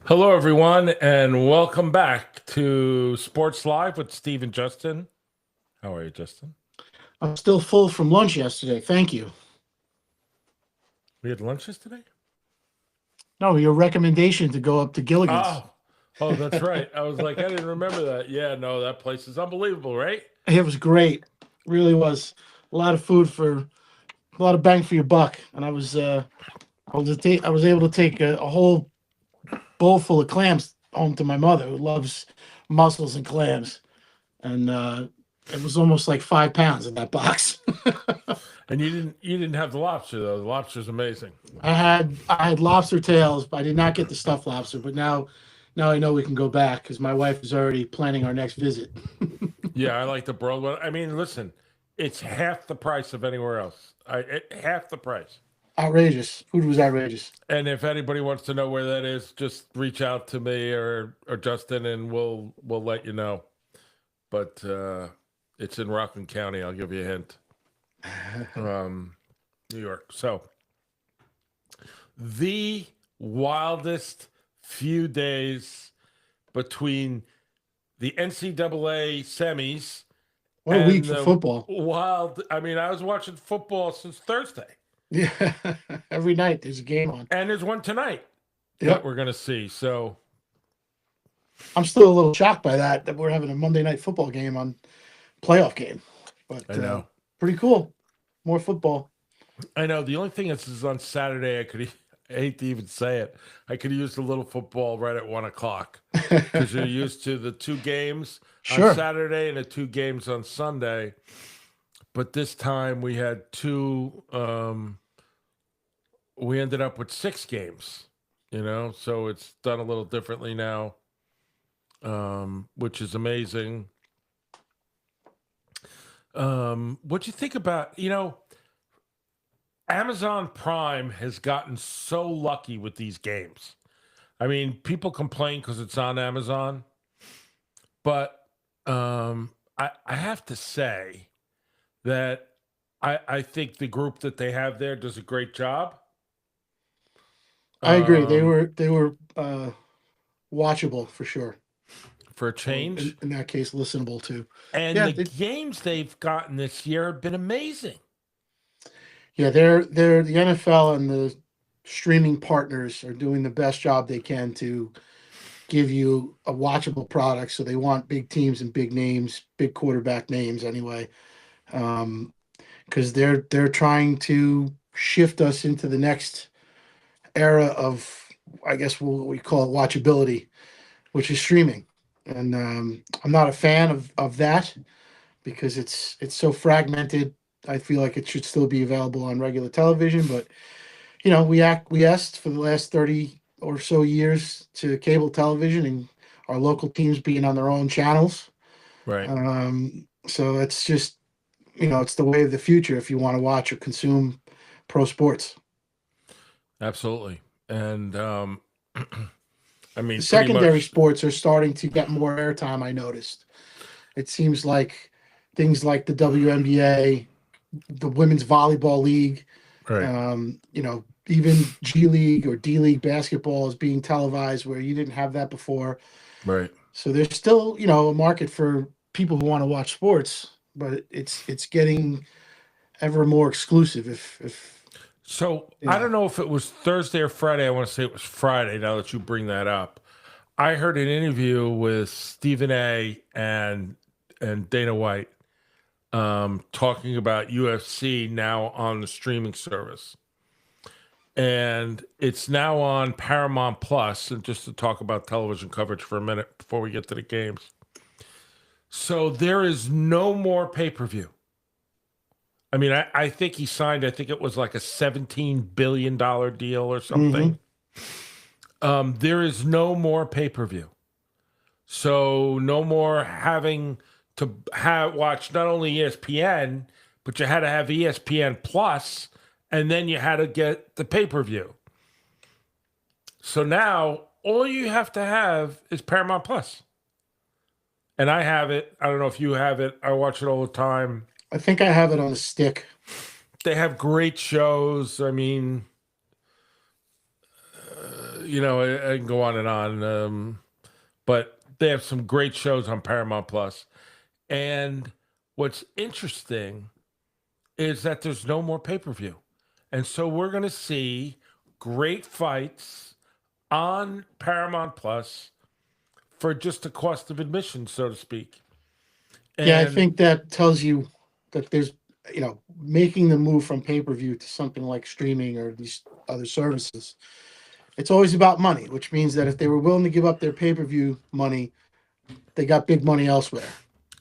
Hello, everyone, and welcome back to Sports Live with Steve and Justin. How are you, Justin? I'm still full from lunch yesterday. Thank you. We had lunch yesterday? No, your recommendation to go up to Gilligan's. Oh, that's right. I was like, I didn't remember that. Yeah, no, that place is unbelievable, right? It was great. Really was a lot of food for a lot of bang for your buck. And I was able to take a whole bowl full of clams home to my mother who loves mussels and clams. And it was almost like 5 pounds in that box. And you didn't have the lobster though. The lobster's amazing. I had lobster tails, but I did not get the stuffed lobster. But now I know we can go back because my wife is already planning our next visit. Yeah, I like the broiled one. I mean, listen, it's half the price of anywhere else. Half the price. Outrageous. Food was outrageous. And if anybody wants to know where that is, just reach out to me or Justin, and we'll let you know. But it's in Rockland County. I'll give you a hint. New York. So the wildest few days between the NCAA semis What a week and for the football. wild. I mean, I was watching football since Thursday, Yeah. Every night there's a game on. and there's one tonight that Yep. we're going to see. So I'm still a little shocked by that we're having a Monday night football game on playoff game. I But know. pretty cool. More football. I know. The only thing is on Saturday, I hate to even say it, I could use a little football right at 1 o'clock because you're used to the two games on Sure. Saturday and the two games on Sunday. But this time we had two, we ended up with 6 games, so it's done a little differently now, which is amazing. What you think about, Amazon Prime has gotten so lucky with these games. I mean, people complain because it's on Amazon, but I have to say that I think the group that they have there does a great job. I agree. They Um, were they were watchable for sure. for a Or change. in that case, listenable too. And Yeah, the games they've gotten this year have been amazing. they're the NFL and the streaming partners are doing the best job they can to give you a watchable product. So they want big teams and big names, big quarterback names anyway, because they're trying to shift us into the next era of, I guess, what we call it watchability, which is streaming. And I'm not a fan of that because it's so fragmented. I feel like it should still be available on regular television, but we acquiesced for the last 30 or so years to cable television and our local teams being on their own channels. Right. So it's just, it's the way of the future if you want to watch or consume pro sports. Absolutely. And I The mean, pretty secondary much. sports are starting to get more airtime, I noticed. It seems like things like the WNBA, the Women's Volleyball League, Right. even G League or D League basketball is being televised where you didn't have that before. Right. So there's still, a market for people who want to watch sports, but it's getting ever more exclusive. If So you I know, don't know if it was Thursday or Friday. I want to say it was Friday now that you bring that up. I heard an interview with Stephen A and Dana White talking about UFC now on the streaming service. And it's now on Paramount Plus. And just to talk about television coverage for a minute before we get to the games. So there is no more pay-per-view. I mean, I think he signed, I think it was like a $17 billion deal or hmm something. There is no more pay-per-view. So no more having to watch not only ESPN, but you had to have ESPN Plus, and then you had to get the pay-per-view. So now all you have to have is Paramount Plus. And I have it. I don't know if you have it. I watch it all the time. I think I have it on a stick. They have great shows. I mean, I can go on and on. But they have some great shows on Paramount Plus. And what's interesting is that there's no more pay-per-view. And so we're going to see great fights on Paramount Plus for just the cost of admission, so to speak. Yeah, I And think that tells you that there's, making the move from pay-per-view to something like streaming or these other services. It's always about money, which means that if they were willing to give up their pay-per-view money, they got big money elsewhere.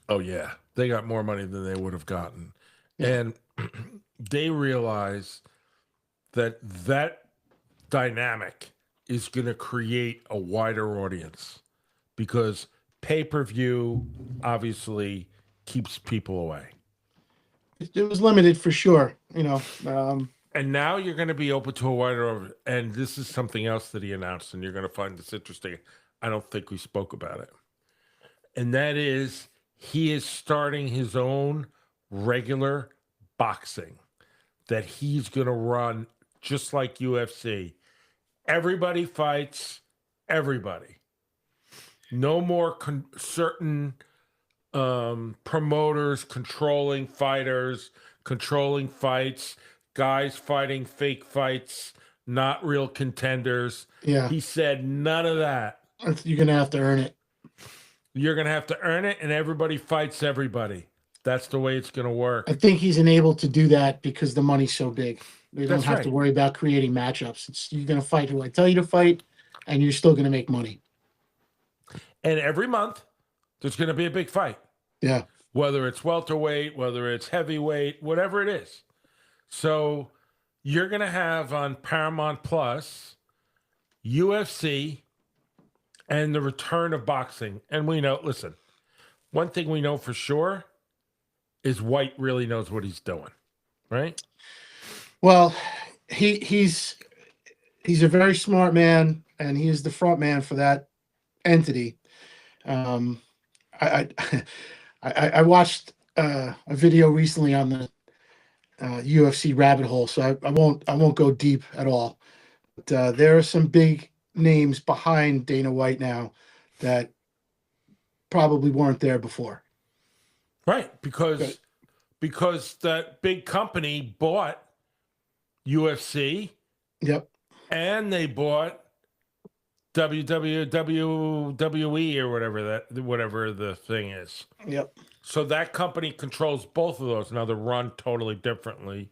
oh yeah, they got more money than they would have gotten. Yeah. And they realize that dynamic is going to create a wider audience because pay-per-view obviously keeps people away. It was limited for sure, And now you're going to be open to a wider, and this is something else that he announced, and you're going to find this interesting. I don't think we spoke about it. And that is he is starting his own regular boxing that he's going to run just like UFC. Everybody fights everybody. No more certain promoters controlling fighters, controlling fights, guys fighting fake fights, not real contenders. Yeah. He said none of that. You're going to have to earn it. You're going to have to earn it, and everybody fights everybody. That's the way it's going to work. I think he's enabled to do that because the money's so big. They don't That's have right. to worry about creating matchups. You're going to fight who I tell you to fight, and you're still going to make money. And every month, there's going to be a big fight. Yeah. Whether it's welterweight, whether it's heavyweight, whatever it is. So you're going to have on Paramount Plus UFC and the return of boxing. And we know, listen, one thing we know for sure is White really knows what he's doing, right? Well, he's a very smart man, and he is the front man for that entity. I watched a video recently on the UFC rabbit hole, so I won't go deep at all. But there are some big names behind Dana White now that probably weren't there before. Right, because that big company bought UFC. Yep. And they bought WWE or whatever the thing is. Yep. So that company controls both of those. Now they're run totally differently.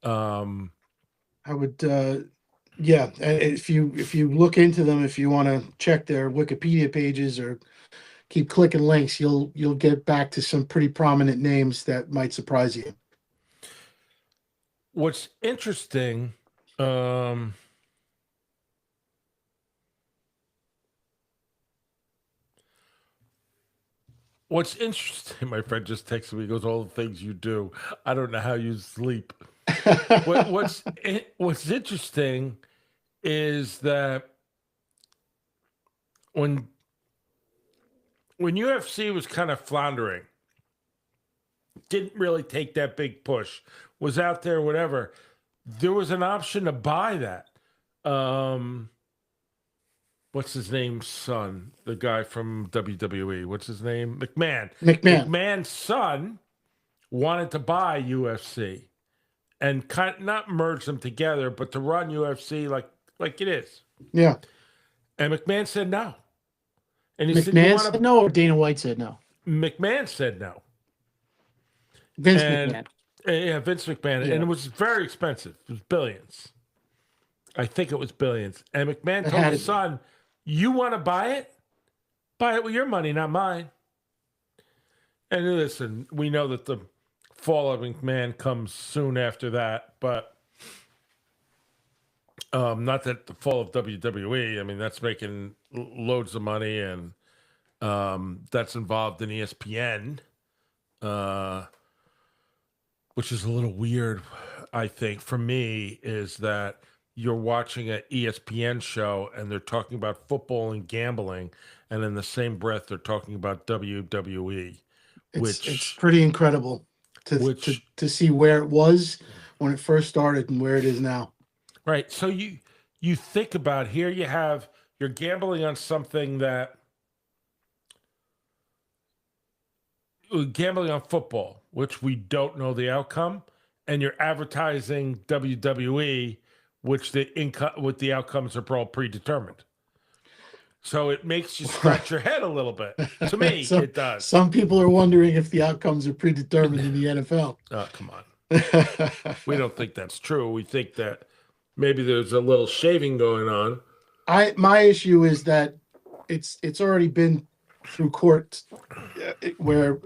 I would if you look into them, if you want to check their Wikipedia pages or keep clicking links, you'll get back to some pretty prominent names that might surprise you. What's interesting, my friend just texted me, he goes, all the things you do. I don't know how you sleep. What's interesting is that when UFC was kind of floundering, didn't really take that big push, was out there, whatever, there was an option to buy that. What's his name's son? The guy from WWE. What's his name? McMahon. McMahon's son wanted to buy UFC and not merge them together, but to run UFC like it is. Yeah. And McMahon said no. And he McMahon said no, or Dana White said no? McMahon said no. McMahon. Yeah, Vince McMahon. Yeah. And it was very expensive. It was billions. I think it was billions. And McMahon told his son, you want to buy it? Buy it with your money, not mine. And listen, we know that the fall of McMahon comes soon after that, but not that the fall of WWE. I mean, that's making loads of money, and that's involved in ESPN, which is a little weird, I think, for me, is that you're watching an ESPN show and they're talking about football and gambling, and in the same breath they're talking about WWE. It's pretty incredible to see where it was when it first started and where it is now. Right. So you you think about here, you're gambling on something that gambling on football, which we don't know the outcome, and you're advertising WWE, which the outcomes are all predetermined. So it makes you scratch your head a little bit. To me, it does. Some people are wondering if the outcomes are predetermined in the NFL. Oh, come on. We don't think that's true. We think that maybe there's a little shaving going on. My issue is that it's already been through court where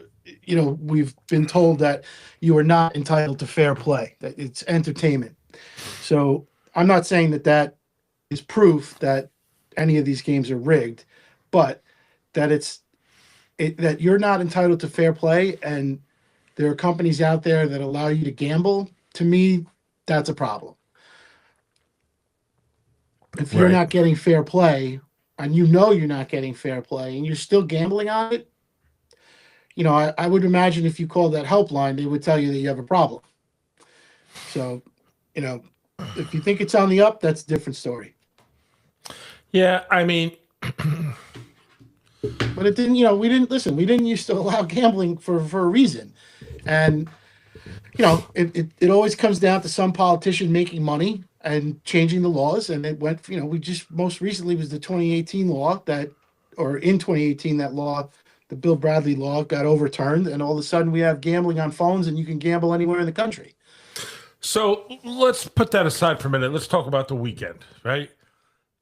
we've been told that you are not entitled to fair play, that it's entertainment. So I'm not saying that is proof that any of these games are rigged, but that that you're not entitled to fair play, and there are companies out there that allow you to gamble. To me, that's a problem. If you're not getting fair play, and you're not getting fair play, and you're still gambling on it, I would imagine if you called that helpline, they would tell you that you have a problem. So, if you think it's on the up, that's a different story. Yeah, I mean, but it didn't. We didn't used to allow gambling for a reason, and it always comes down to some politician making money and changing the laws, and it went. We just most recently was the 2018 law in 2018 that law, the Bill Bradley law, got overturned, and all of a sudden we have gambling on phones, and you can gamble anywhere in the country. So let's put that aside for a minute. Let's talk about the weekend, right?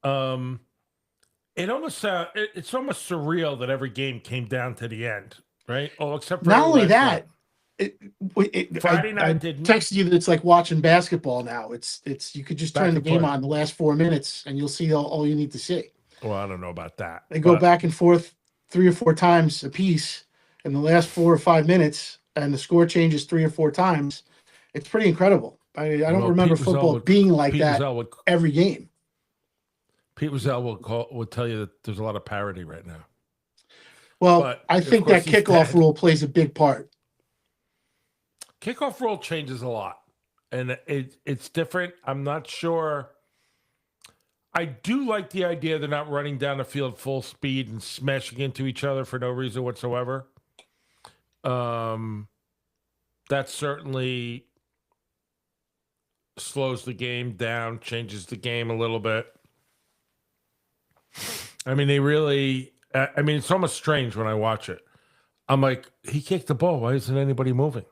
It's almost surreal that every game came down to the end, right? Oh, except for not only that, Friday night didn't. Texted you that it's like watching basketball now. It's you could just turn the game on the last 4 minutes and you'll see all you need to see. Well, I don't know about that. They go back and forth 3 or 4 times a piece in the last 4 or 5 minutes, and the score changes 3 or 4 times. It's pretty incredible. I don't remember football being like that every game. Pete Rozelle would tell you that there's a lot of parity right now. Well, I think that kickoff rule plays a big part. Kickoff rule changes a lot, and it's different. I'm not sure. I do like the idea they're not running down the field full speed and smashing into each other for no reason whatsoever. That certainly slows the game down, changes the game a little bit. I mean, it's almost strange when I watch it. I'm like, he kicked the ball. Why isn't anybody moving?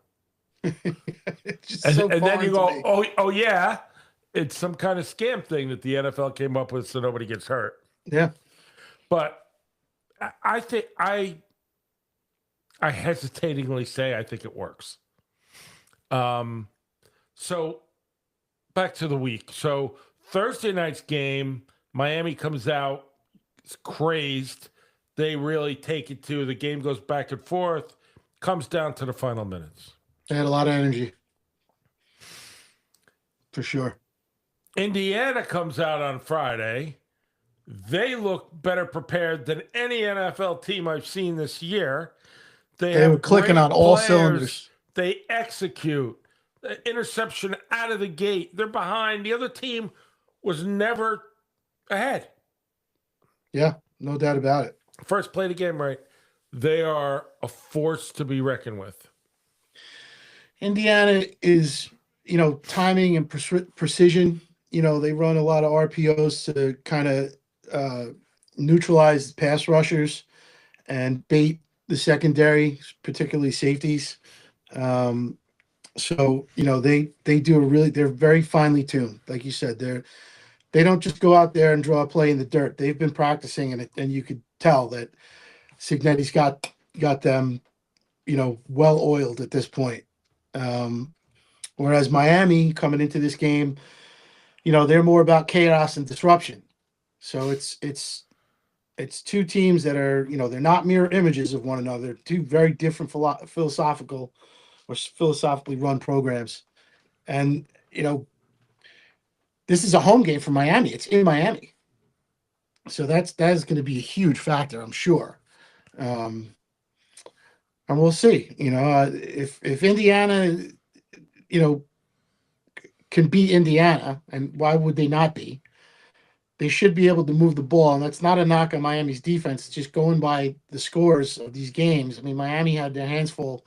It's just and then you go, oh yeah, it's some kind of scam thing that the NFL came up with so nobody gets hurt. Yeah. But I think I hesitatingly say I think it works. So back to the week. So Thursday night's game, Miami comes out, it's crazed. They really take it to the game, goes back and forth, comes down to the final minutes. They had a lot of energy. For sure. Indiana comes out on Friday. They look better prepared than any NFL team I've seen this year. They were clicking on all cylinders. They execute. The interception out of the gate. They're behind. The other team was never ahead. Yeah, no doubt about it. First play the game right. They are a force to be reckoned with. Indiana is, timing and precision. They run a lot of RPOs to kind of neutralize pass rushers and bait the secondary, particularly safeties. So they do they're very finely tuned. Like you said, they don't just go out there and draw a play in the dirt. They've been practicing, and you could tell that Cignetti's got them, well oiled at this point. Whereas Miami coming into this game, they're more about chaos and disruption. So it's two teams that are, they're not mirror images of one another. Two very different philosophically run programs. And, this is a home game for Miami. It's in Miami. So that is going to be a huge factor, I'm sure. And we'll see, if Indiana, can beat Indiana, and why would they not be? they should be able to move the ball. And that's not a knock on Miami's defense. It's just going by the scores of these games. I mean, Miami had their hands full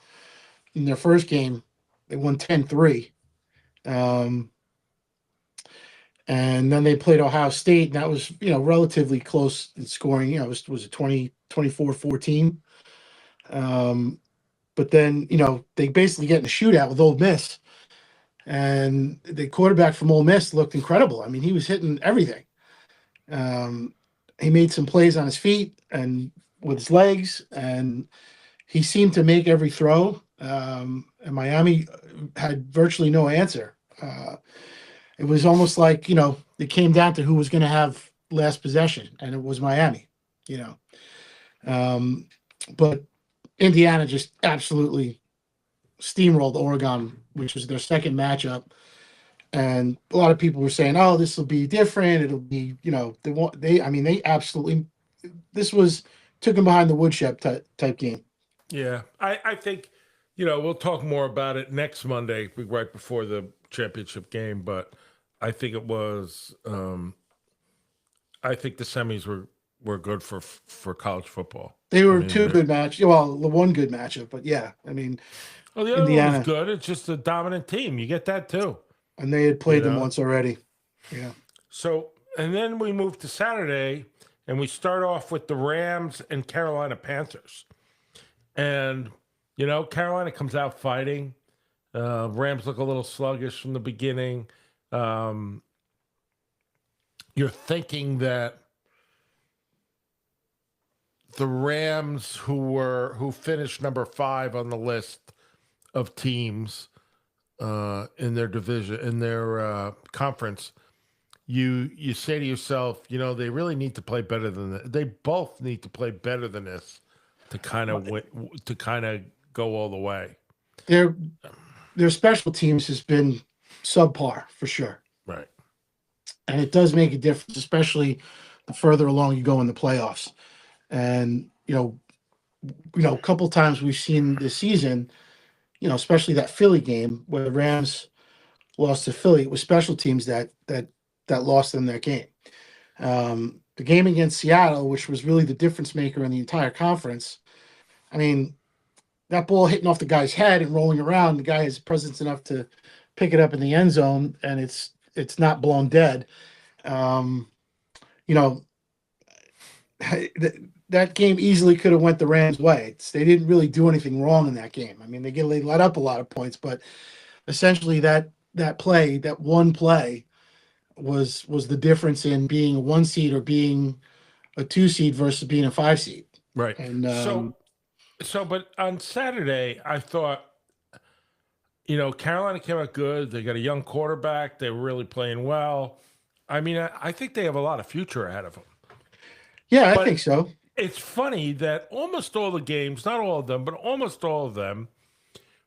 in their first game. They won 10-3. And then they played Ohio State, and that was, relatively close in scoring. Was it 24-14? But then, they basically get in a shootout with Ole Miss. And the quarterback from Ole Miss looked incredible. I mean, he was hitting everything. He made some plays on his feet and with his legs, and he seemed to make every throw. And Miami had virtually no answer. It was almost like, it came down to who was going to have last possession, and it was Miami, But Indiana just absolutely steamrolled Oregon, which was their second matchup. And a lot of people were saying, "Oh, this will be different. It'll be, they absolutely, this was took them behind the woodshed type game." Yeah, I think, we'll talk more about it next Monday, right before the championship game. But I think it was, I think the semis were good for college football. They were two good matches. Well, the one good matchup, but yeah, well, the other Indiana one was good. It's just a dominant team. You get that too. And they had played them once already. Yeah. So, and then we move to Saturday, and we start off with the Rams and Carolina Panthers. And, Carolina comes out fighting. Rams look a little sluggish from the beginning. You're thinking that the Rams, who finished number 5 on the list of teams in their division, in their conference, you say to yourself, they really need to play better than that. They both need to play better than this to kind of go all the way. Their special teams has been subpar for sure. Right. And it does make a difference, especially the further along you go in the playoffs. And, a couple times we've seen this season, especially that Philly game where the Rams lost to Philly, it was special teams that lost them that game. The game against Seattle, which was really the difference maker in the entire conference, I mean, that ball hitting off the guy's head and rolling around, the guy has presence enough to pick it up in the end zone, and it's not blown dead. That game easily could have went the Rams' way. They didn't really do anything wrong in that game. I mean, they let up a lot of points, but essentially that one play was the difference in being a 1 seed or being a 2 seed versus being a 5 seed. Right. And but on Saturday, I thought, Carolina came out good. They got a young quarterback. They were really playing well. I mean, I think they have a lot of future ahead of them. Yeah, I think so. It's funny that almost all the games, not all of them, but almost all of them,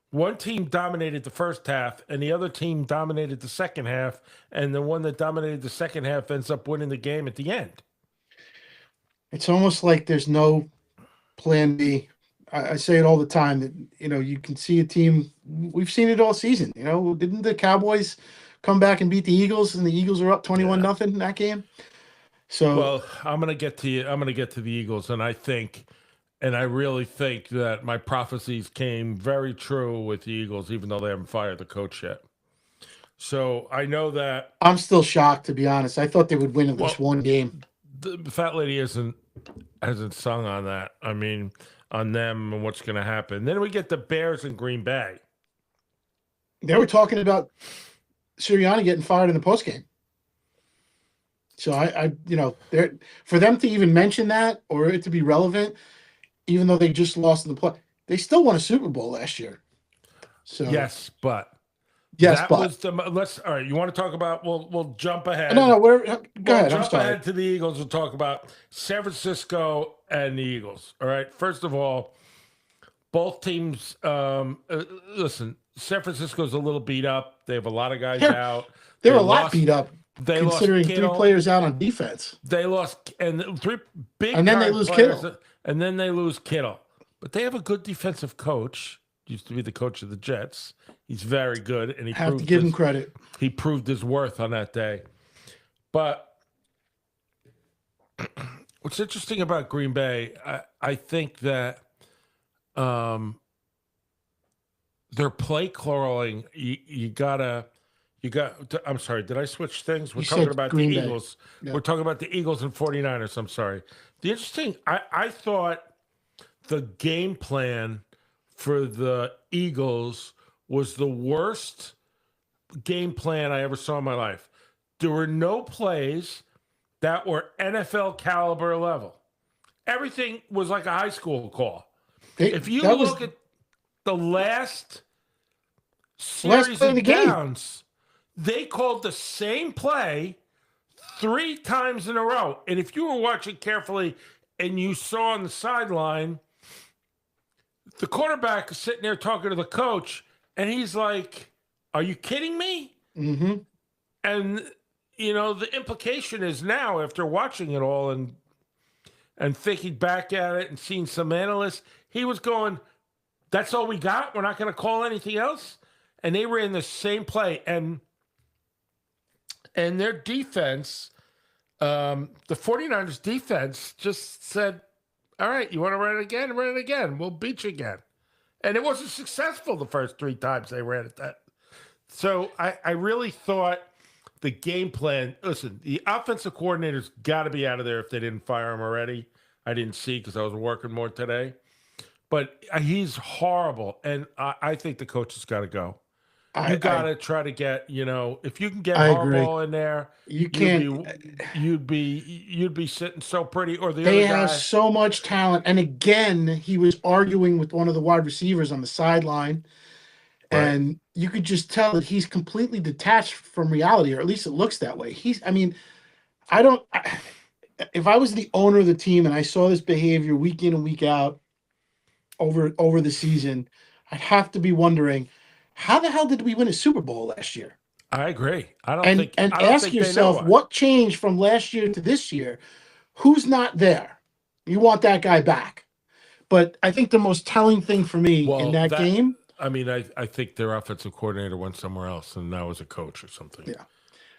one team dominated the first half and the other team dominated the second half, and the one that dominated the second half ends up winning the game at the end. It's almost like there's no plan B. I say it all the time that, you can see a team, we've seen it all season. Didn't the Cowboys come back and beat the Eagles, and the Eagles are up 21-0 in that game? So, well, I'm going to get to you. I'm going to get to the Eagles, and I really think that my prophecies came very true with the Eagles, even though they haven't fired the coach yet. So I know that I'm still shocked, to be honest. I thought they would win at least one game. The fat lady hasn't sung on that. I mean, on them and what's going to happen. Then we get the Bears in Green Bay. They were talking about Sirianni getting fired in the postgame. So for them to even mention that or it to be relevant, even though they just lost in the play, they still won a Super Bowl last year. So yes, but was all right. You want to talk about? We'll jump ahead. No, go ahead. Jump ahead to the Eagles. We'll talk about San Francisco and the Eagles. All right. First of all, both teams. Listen, San Francisco's a little beat up. They have a lot of guys out. They're a lot beat up. They considering lost Kittle. 3 players out on defense. They lost and 3 big. And then they lose Kittle. And then they lose Kittle. But they have a good defensive coach. Used to be the coach of the Jets. He's very good, and have to give him credit. He proved his worth on that day. But What's interesting about Green Bay, I think that um, their play calling, I'm sorry, did I switch things? We're You talking said about the Green Bay. Eagles. We're Yep. talking about the Eagles and 49ers. I'm sorry. The interesting, I thought the game plan for the Eagles was the worst game plan I ever saw in my life. There were no plays that were NFL caliber level. Everything was like a high school call. If you That was look at the last the last series play of the of game. downs, they called the same play 3 times in a row. And if you were watching carefully and you saw on the sideline, the quarterback is sitting there talking to the coach, and he's like, "Are you kidding me?" Mm-hmm. And the implication is now, after watching it all and thinking back at it and seeing some analysts, he was going, "That's all we got? We're not going to call anything else?" And they ran the same play. And their defense, the 49ers defense just said, "All right, you want to run it again? Run it again. We'll beat you again." And it wasn't successful the first 3 times they ran it. So I really thought the game plan, listen, the offensive coordinator's got to be out of there if they didn't fire him already. I didn't see because I was working more today. But he's horrible. And I think the coach has got to go. You got to try to get, if you can get I agree. Harbaugh in there, You can't. you'd be sitting so pretty. Or the They other have guy. so much talent, and again, he was arguing with one of the wide receivers on the sideline, Right. and you could just tell that he's completely detached from reality, or at least it looks that way. I mean, if I was the owner of the team and I saw this behavior week in and week out over the season, I'd have to be wondering, how the hell did we win a Super Bowl last year? I agree. I And don't ask think yourself, they know what changed from last year to this year? Who's not there? You want that guy back. But I think the most telling thing for me in that game, I mean, I think their offensive coordinator went somewhere else and now was a coach or something. yeah,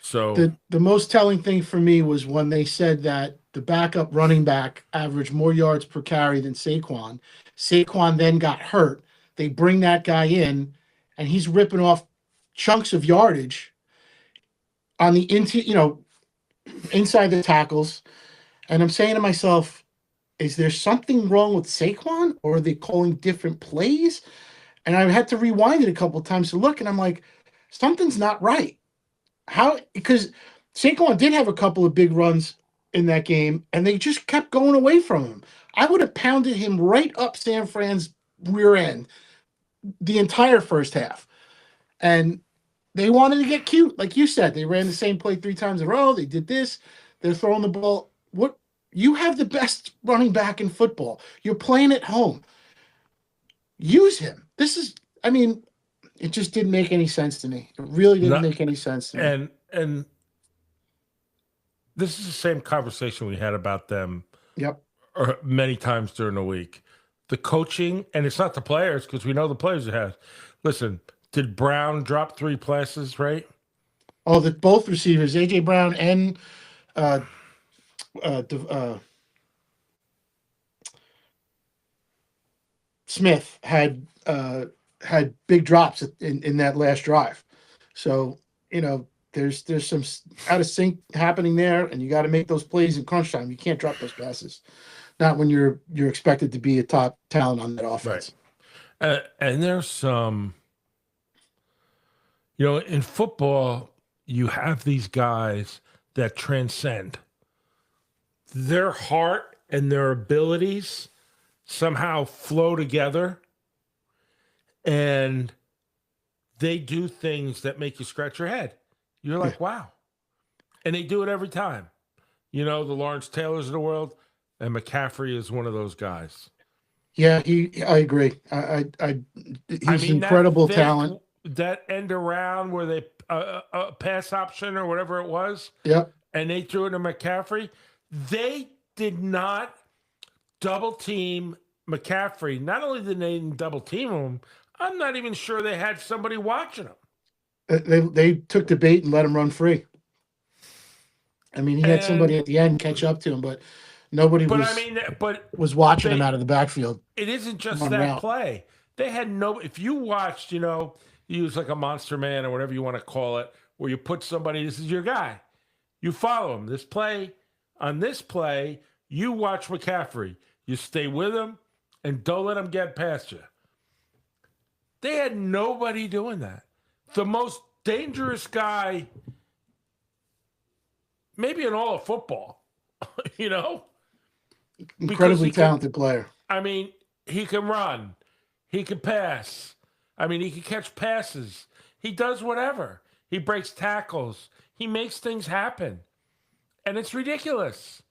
So the most telling thing for me was when they said that the backup running back averaged more yards per carry than Saquon. Saquon then got hurt. They bring that guy in, and he's ripping off chunks of yardage on the inside the tackles. And I'm saying to myself, is there something wrong with Saquon, or are they calling different plays? And I had to rewind it a couple of times to look, and I'm like, something's not right. How? Because Saquon did have a couple of big runs in that game, and they just kept going away from him. I would have pounded him right up San Fran's rear end the entire first half. And they wanted to get cute. Like you said, they ran the same play 3 times in a row. They did this. They're throwing the ball. What? You have the best running back in football. You're playing at home. Use him. I mean, it just didn't make any sense to me. It really didn't make any sense to me. And this is the same conversation we had about them Yep. many times during the week. The coaching, and it's not the players, because we know the players it has. Listen, did Brown drop 3 passes, right? Oh, both receivers, AJ Brown and Smith had big drops in that last drive. So there's some out of sync happening there, and you got to make those plays in crunch time. You can't drop those passes, not when you're expected to be a top talent on that offense. Right. And there's some, in football, you have these guys that transcend. Their heart and their abilities somehow flow together, and they do things that make you scratch your head. You're like, wow. And they do it every time. The Lawrence Taylors of the world, and McCaffrey is one of those guys. Yeah, I agree. He's incredible talent. That end around where they a pass option or whatever it was. Yep. And they threw it to McCaffrey. They did not double team McCaffrey. Not only did they double team him, I'm not even sure they had somebody watching him. They took the bait and let him run free. I mean, he had And somebody at the end catch up to him, but nobody but I was mean, but was watching him they out of the backfield it isn't just run that route. play. They had no. If you watched, you use like a monster man or whatever you want to call it, where you put somebody. This is your guy. You follow him. On this play, you watch McCaffrey. You stay with him, and don't let him get past you. They had nobody doing that. The most dangerous guy, maybe in all of football, you know, Incredibly he can. talented player. I mean, he can run, he can pass. I mean, he can catch passes. He does whatever. He breaks tackles. He makes things happen, and it's ridiculous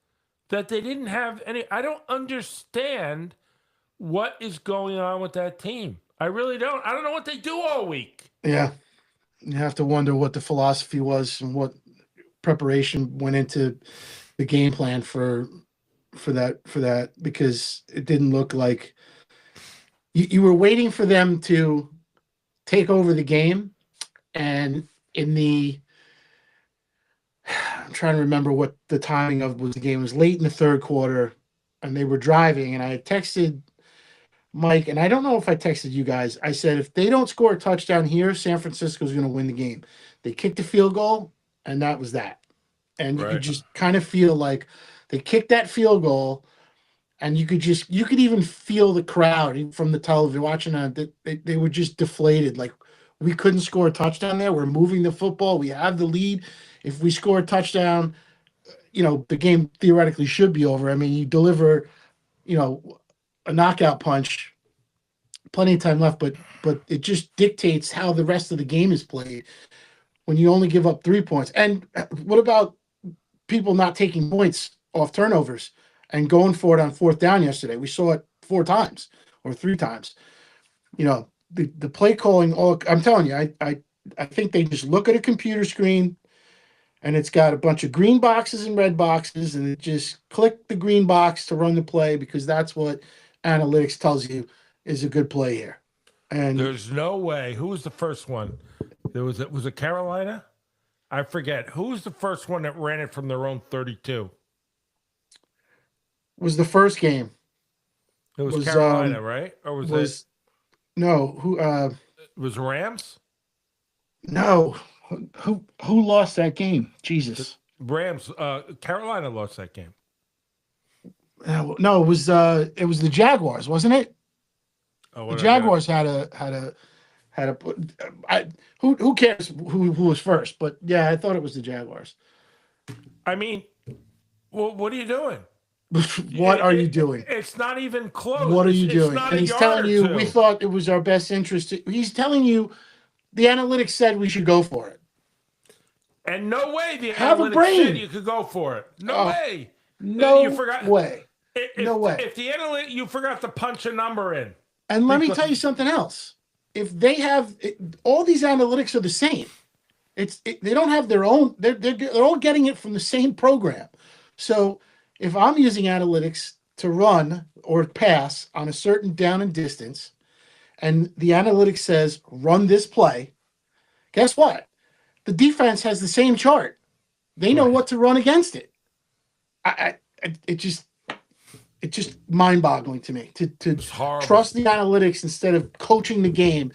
that they didn't have any. I don't understand what is going on with that team. I really don't. I don't know what they do all week. Yeah. You have to wonder what the philosophy was and what preparation went into the game plan for that because it didn't look like you were waiting for them to take over the game. And I'm trying to remember what the timing of was. The game was late in the third quarter and they were driving, and I had texted Mike, and I don't know if I texted you guys. I said, if they don't score a touchdown here, San Francisco's going to win the game. They kicked a field goal, and that was that. And you could Right. just kind of feel like they kicked that field goal, and you could even feel the crowd from the television watching that they were just deflated. Like, we couldn't score a touchdown there. We're moving the football. We have the lead. If we score a touchdown, the game theoretically should be over. I mean, you deliver, a knockout punch, plenty of time left, but it just dictates how the rest of the game is played when you only give up 3 points. And what about people not taking points off turnovers and going for it on fourth down yesterday? We saw it 4 times or 3 times. The play calling, I'm telling you, I think they just look at a computer screen and it's got a bunch of green boxes and red boxes, and it just click the green box to run the play because that's what analytics tells you is a good play here. And There's no way. Who was the first one? Was it Carolina? I forget. Who was the first one that ran it from their own 32? was the first game. It was Carolina, right? Or was it? No, who It was Rams? no. Who lost that game? Jesus. Rams. Carolina lost that game. No, it was the Jaguars, wasn't it? Oh, The Jaguars had a put. Who cares who was first? But yeah, I thought it was the Jaguars. I mean, well, what are you doing? What are you doing? It's not even close. What are you It's doing? not And a he's yard telling or you two. we thought it was our best interest. He's telling you the analytics said we should go for it. And no way the Have a analytics brain. said you could go for it. No Oh, way. No You forgot. way. If, No way. If the analytic, you forgot to punch a number in. And let me Because- tell you something else. If they have all these analytics are the same. They don't have their own. They're all getting it from the same program. So if I'm using analytics to run or pass on a certain down and distance, and the analytics says run this play, guess what? The defense has the same chart. They know Right. what to run against it. It's just mind-boggling to me to It's horrible. trust the analytics instead of coaching the game.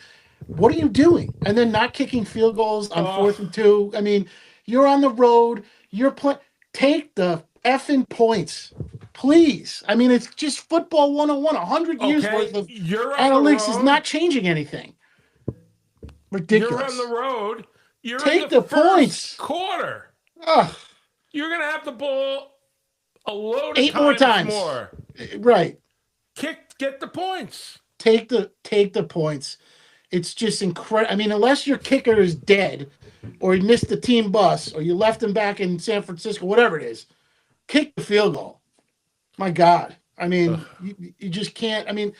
What are you doing? And then not kicking field goals on 4th and 2. I mean, you're on the road. You're playing. Take the effing points, please. I mean, it's just football 101. 100 years worth of You're on analytics the road. is not changing anything. Ridiculous. You're on the road. You're Take in the first points. quarter. Ugh, You're gonna have the ball a load of 8 more times. more. Right. Get the points. Take the points. It's just incredible. I mean, unless your kicker is dead, or he missed the team bus, or you left him back in San Francisco, whatever it is, kick the field goal. My God. I mean, you just can't. I mean,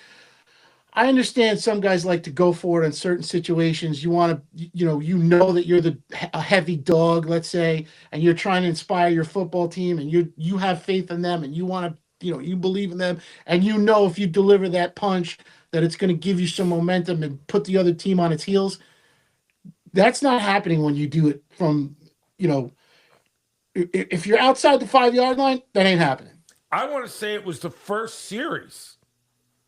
I understand some guys like to go for it in certain situations. You want to, that you're a heavy dog, let's say, and you're trying to inspire your football team, and you have faith in them, and you want to, you believe in them, and if you deliver that punch, that it's going to give you some momentum and put the other team on its heels. That's not happening when you do it from, If you're outside the 5 yard line, that ain't happening. I want to say it was the first series.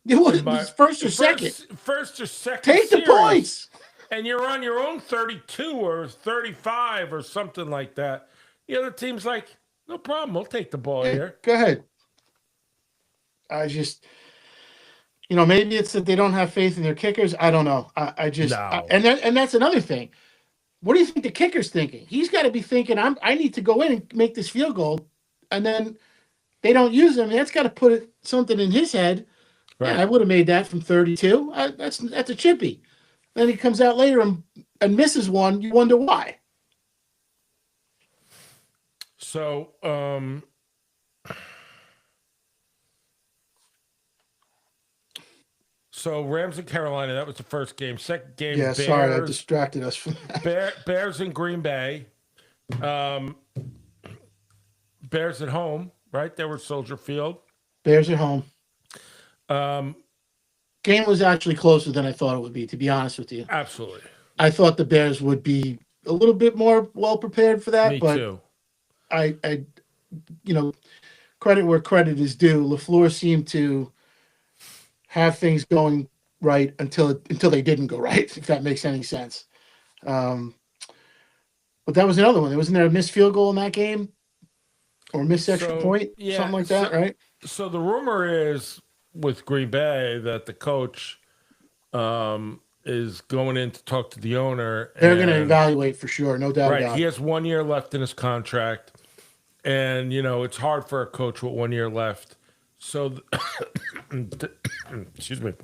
It was first or second. First or second Take the series. points. And you're on your own 32 or 35 or something like that. The other team's like, no problem. We'll take the ball here. Go ahead. I just, maybe it's that they don't have faith in their kickers. I don't know. And that's another thing. What do you think the kicker's thinking? He's got to be thinking, I need to go in and make this field goal, and then they don't use him. That's got to put something in his head. Right. Yeah, I would have made that from 32. That's a chippy. Then he comes out later and misses one. You wonder why. So, Rams and Carolina, that was the first game. Second game, yeah, Bears, sorry, I distracted us from that. Bears in Green Bay. Bears at home, right? They were Soldier Field. Bears at home. Game was actually closer than I thought it would be, to be honest with you. Absolutely. I thought the Bears would be a little bit more well prepared for that. Me but too. I credit where credit is due. LaFleur seemed to have things going right until they didn't go right, if that makes any sense. But that was another one. Wasn't there a missed field goal in that game? Or a missed extra point? Yeah, something like that, right? So the rumor is with Green Bay that the coach is going in to talk to the owner. They're going to evaluate for sure, no doubt about it. He has 1 year left in his contract. And, it's hard for a coach with 1 year left. So, excuse me.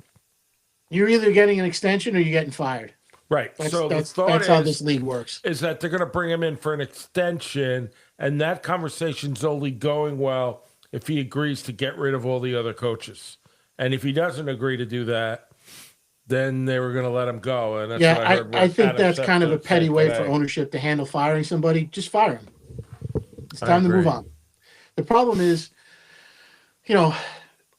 You're either getting an extension or you're getting fired. Right. That's how this league works. Is that they're going to bring him in for an extension, and that conversation's only going well if he agrees to get rid of all the other coaches. And if he doesn't agree to do that, then they were going to let him go. And that's what I heard. I think that's kind of a petty way for ownership to handle firing somebody. Just fire him. It's time to move on. The problem is,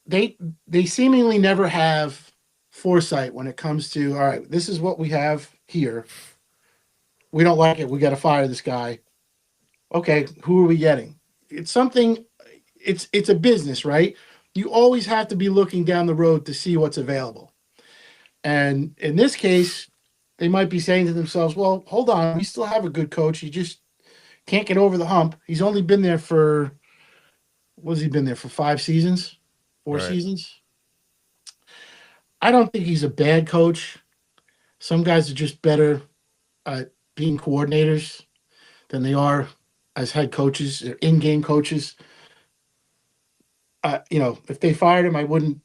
they seemingly never have foresight when it comes to, all right, this is what we have here. We don't like it. We got to fire this guy. Okay, who are we getting? It's something. It's a business, right? You always have to be looking down the road to see what's available. And in this case, they might be saying to themselves, well, hold on, we still have a good coach. He just can't get over the hump. He's only been there for, what has he been there for, 5 seasons? 4 seasons? I don't think he's a bad coach. Some guys are just better at being coordinators than they are as head coaches or in-game coaches. If they fired him, I wouldn't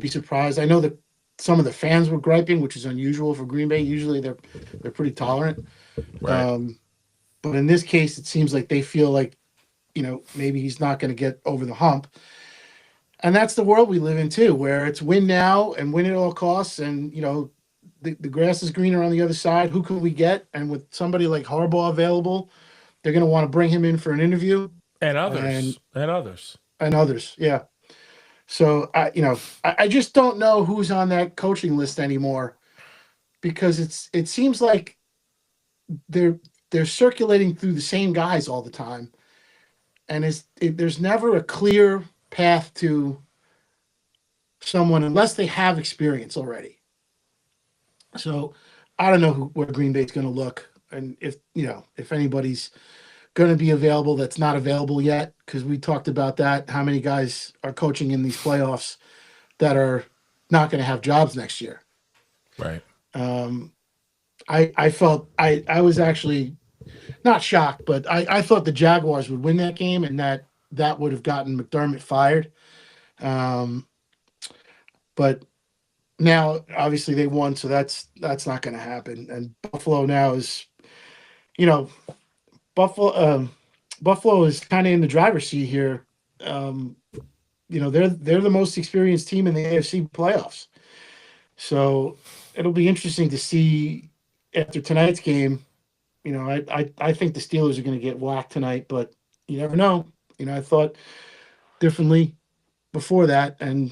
be surprised. I know that some of the fans were griping, which is unusual for Green Bay. Usually they're pretty tolerant. Right. But in this case, it seems like they feel like, maybe he's not going to get over the hump. And that's the world we live in too, where it's win now and win at all costs. And, the grass is greener on the other side. Who can we get? And with somebody like Harbaugh available, they're going to want to bring him in for an interview. And others. And others, yeah. So, I just don't know who's on that coaching list anymore, because it seems like they're circulating through the same guys all the time. And there's never a clear path to someone unless they have experience already. So I don't know where Green Bay's going to look, and if anybody's going to be available that's not available yet, because we talked about that. How many guys are coaching in these playoffs that are not going to have jobs next year? Right. I felt I was actually not shocked, but I thought the Jaguars would win that game, and that would have gotten McDermott fired. But now obviously they won, so that's not going to happen. And Buffalo now is, Buffalo is kind of in the driver's seat here. They're the most experienced team in the AFC playoffs. So it'll be interesting to see after tonight's game. I think the Steelers are going to get whacked tonight, but you never know. I thought differently before that, and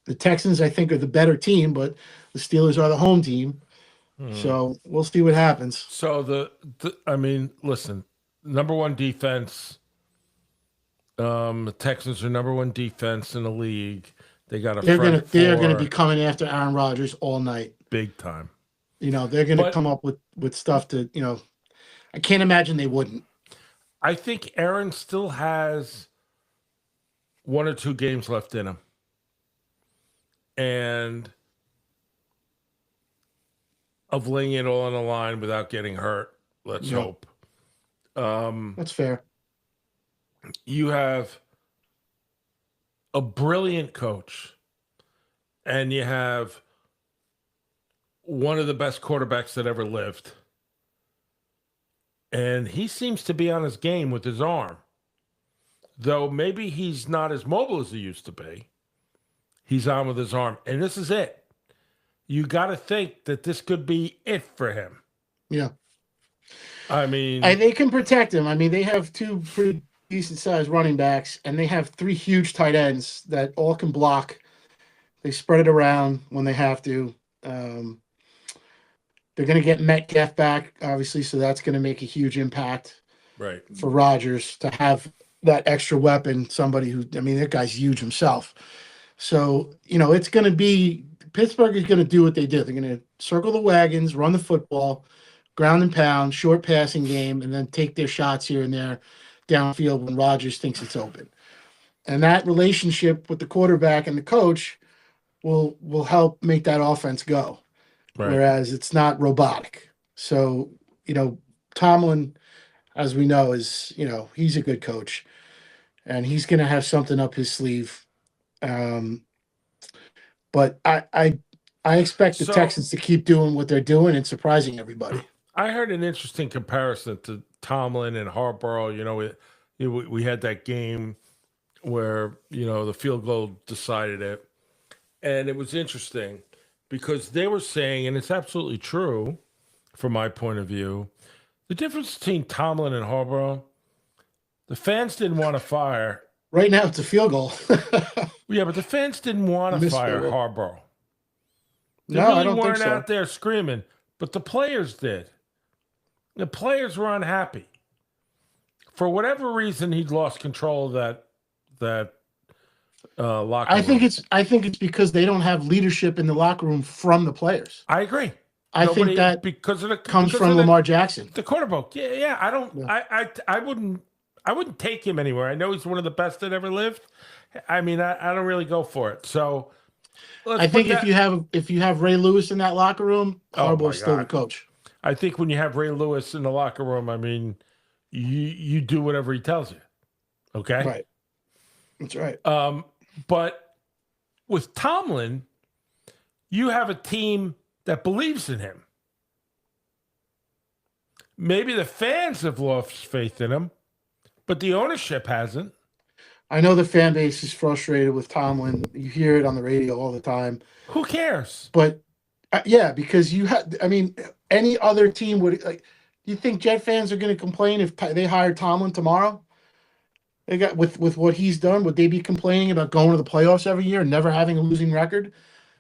the Texans I think are the better team, but the Steelers are the home team. Hmm. So we'll see what happens. So I mean, listen, number one defense. The Texans are number one defense in the league. They got a front They're gonna be four coming after Aaron Rodgers all night. big time. They're gonna But come up with stuff to I can't imagine they wouldn't. I think Aaron still has one or two games left in him. And of laying it all on the line without getting hurt. Let's Yeah. hope. That's fair. You have a brilliant coach, and you have one of the best quarterbacks that ever lived. And he seems to be on his game with his arm. Though maybe he's not as mobile as he used to be. He's on with his arm. And this is it. You got to think that this could be it for him. Yeah. I mean, They can protect him. I mean, they have two pretty decent sized running backs, and they have three huge tight ends that all can block. They spread it around when they have to. They're going to get Metcalf back, obviously, so that's going to make a huge impact right. for Rodgers to have that extra weapon. Somebody who, I mean, that guy's huge himself. So, it's going to be Pittsburgh is going to do what they did. They're going to circle the wagons, run the football, ground and pound, short passing game, and then take their shots here and there downfield when Rodgers thinks it's open. And that relationship with the quarterback and the coach will help make that offense go. Right. Whereas it's not robotic. So, Tomlin, as we know, is, he's a good coach, and he's going to have something up his sleeve. But I expect the Texans to keep doing what they're doing and surprising everybody. I heard an interesting comparison to Tomlin and Harbaugh. We had that game where, the field goal decided it. And it was interesting because they were saying, and it's absolutely true from my point of view, the difference between Tomlin and Harbaugh, the fans didn't want to fire. Right now, it's a field goal. Yeah, but the fans didn't want to fire Harbaugh. They No, really I don't weren't think so. out there screaming, but the players did. The players were unhappy. For whatever reason, he'd lost control of that locker room. I think it's because they don't have leadership in the locker room from the players. I agree. I think that because of comes from Lamar Jackson. The quarterback. Yeah. I don't. Yeah. I wouldn't take him anywhere. I know he's one of the best that ever lived. I mean, I don't really go for it. So I think if you have Ray Lewis in that locker room, Harbaugh's still the coach. I think when you have Ray Lewis in the locker room, I mean, you do whatever he tells you. Okay. Right. That's right. But with Tomlin, you have a team that believes in him. Maybe the fans have lost faith in him, but the ownership hasn't. I know the fan base is frustrated with Tomlin. You hear it on the radio all the time. Who cares? But because any other team would do you think Jet fans are going to complain if they hired Tomlin tomorrow? They got with what he's done. Would they be complaining about going to the playoffs every year and never having a losing record?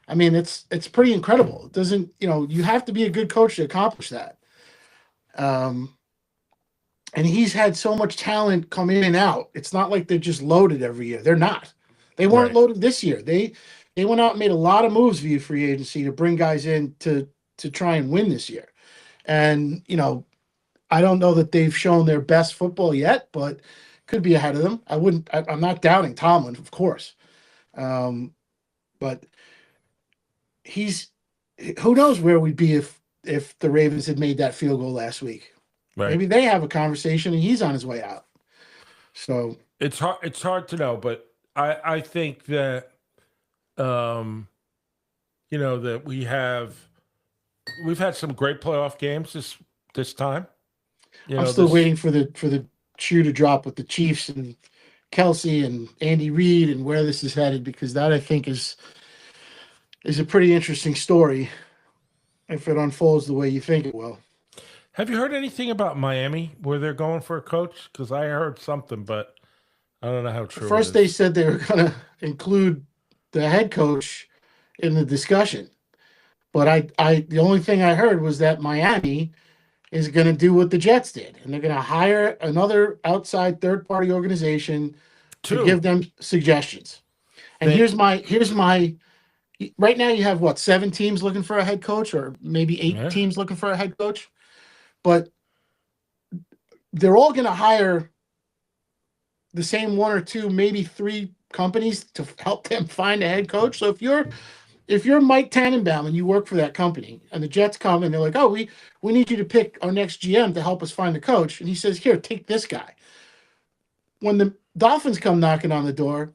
I mean, it's pretty incredible. It doesn't, you have to be a good coach to accomplish that. And he's had so much talent come in and out. It's not like they're just loaded every year. They're not. They weren't loaded this year. They went out and made a lot of moves via free agency to bring guys in to try and win this year. And, I don't know that they've shown their best football yet, but could be ahead of them. I'm not doubting Tomlin, of course. But who knows where we'd be if the Ravens had made that field goal last week. Right. Maybe they have a conversation and he's on his way out. So it's hard to know, but I think that that we've had some great playoff games this time. I'm still waiting for the shoe to drop with the Chiefs and Kelsey and Andy Reid and where this is headed, because that I think is a pretty interesting story if it unfolds the way you think it will. Have you heard anything about Miami where they're going for a coach? Because I heard something, but I don't know how true. First, they said they were going to include the head coach in the discussion, But the only thing I heard was that Miami is going to do what the Jets did, and they're going to hire another outside third party organization to Two. give them suggestions. And They, here's my right now you have what, 7 teams looking for a head coach, or maybe 8 yeah. teams looking for a head coach, but they're all going to hire the same 1 or 2, maybe 3 companies to help them find a head coach. So if you're Mike Tannenbaum and you work for that company, and the Jets come and they're like, "Oh, we need you to pick our next GM to help us find a coach," and he says, "Here, take this guy." When the Dolphins come knocking on the door,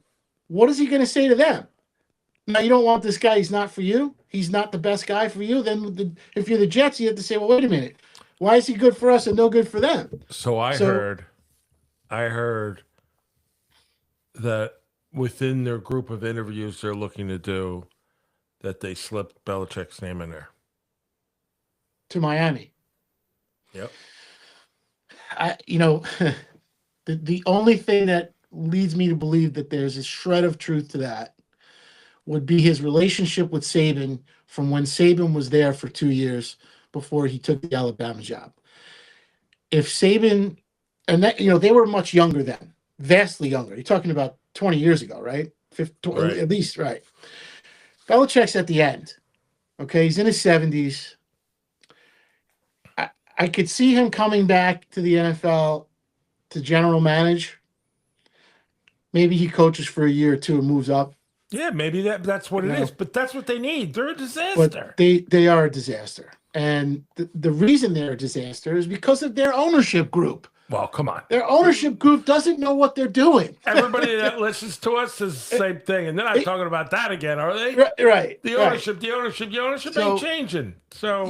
what is he going to say to them? Now, you don't want this guy. He's not for you. He's not the best guy for you. Then if you're the Jets, you have to say, "Well, wait a minute. Why is he good for us and no good for them?" so I heard that within their group of interviews they're looking to do, that they slipped Belichick's name in there. To Miami. Yep. The only thing that leads me to believe that there's a shred of truth to that would be his relationship with Saban from when Saban was there for 2 years before he took the Alabama job. If Saban, and that, they were much younger then, vastly younger. You're talking about 20 years ago, right? 50, Right. At least, right? Belichick's at the end. Okay, he's in his 70s. I could see him coming back to the NFL to general manage. Maybe he coaches for a year or 2 and moves up. Yeah, maybe that's what it is. But that's what they need. They're a disaster. But they are a disaster. And the reason they're a disaster is because of their ownership group. Well, come on. Their ownership group doesn't know what they're doing. Everybody that listens to us says the same thing. And they're not talking about that again, are they? Right. The ownership ain't changing. So,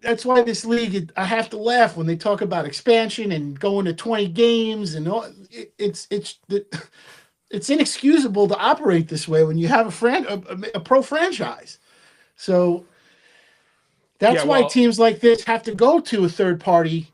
that's why this league, I have to laugh when they talk about expansion and going to 20 games and all. It's inexcusable to operate this way when you have a pro franchise. So that's why teams like this have to go to a third party.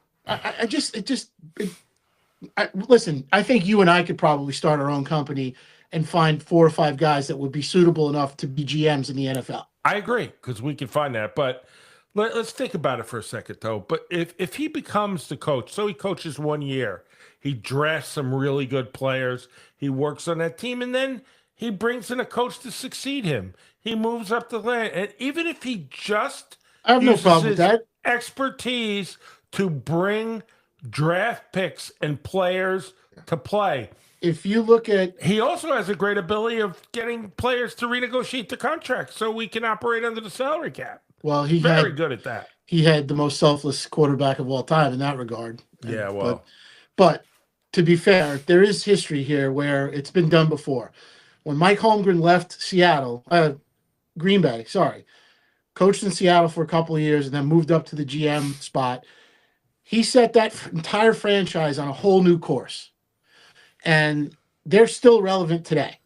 Listen, I think you and I could probably start our own company and find 4 or 5 guys that would be suitable enough to be GMs in the NFL. I agree, because we can find that. But let's think about it for a second, though. But if he becomes the coach, so he coaches 1 year, he drafts some really good players, he works on that team, and then he brings in a coach to succeed him. He moves up the line. And even if he just I have no problem with that expertise to bring draft picks and players to play. If you look at, he also has a great ability of getting players to renegotiate the contract so we can operate under the salary cap. Well, very good at that. He had the most selfless quarterback of all time in that regard. Yeah, well, but to be fair, there is history here where it's been done before. When Mike Holmgren left Green Bay, coached in Seattle for a couple of years and then moved up to the GM spot, he set that entire franchise on a whole new course. And they're still relevant today.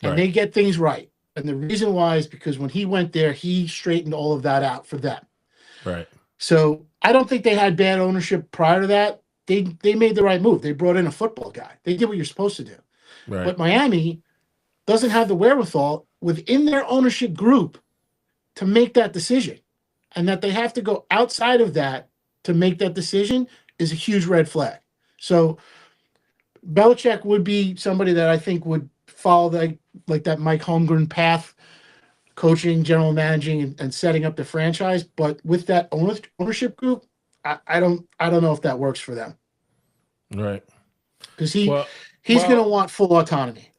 And they get things right. And the reason why is because when he went there, he straightened all of that out for them. Right. So I don't think they had bad ownership prior to that. They made the right move. They brought in a football guy. They did what you're supposed to do. Right. But Miami doesn't have the wherewithal within their ownership group to make that decision. And that they have to go outside of that to make that decision is a huge red flag. So Belichick would be somebody that I think would follow that Mike Holmgren path, coaching, general managing, and setting up the franchise. But with that ownership group, I don't know if that works for them. Right. Because he's going to want full autonomy.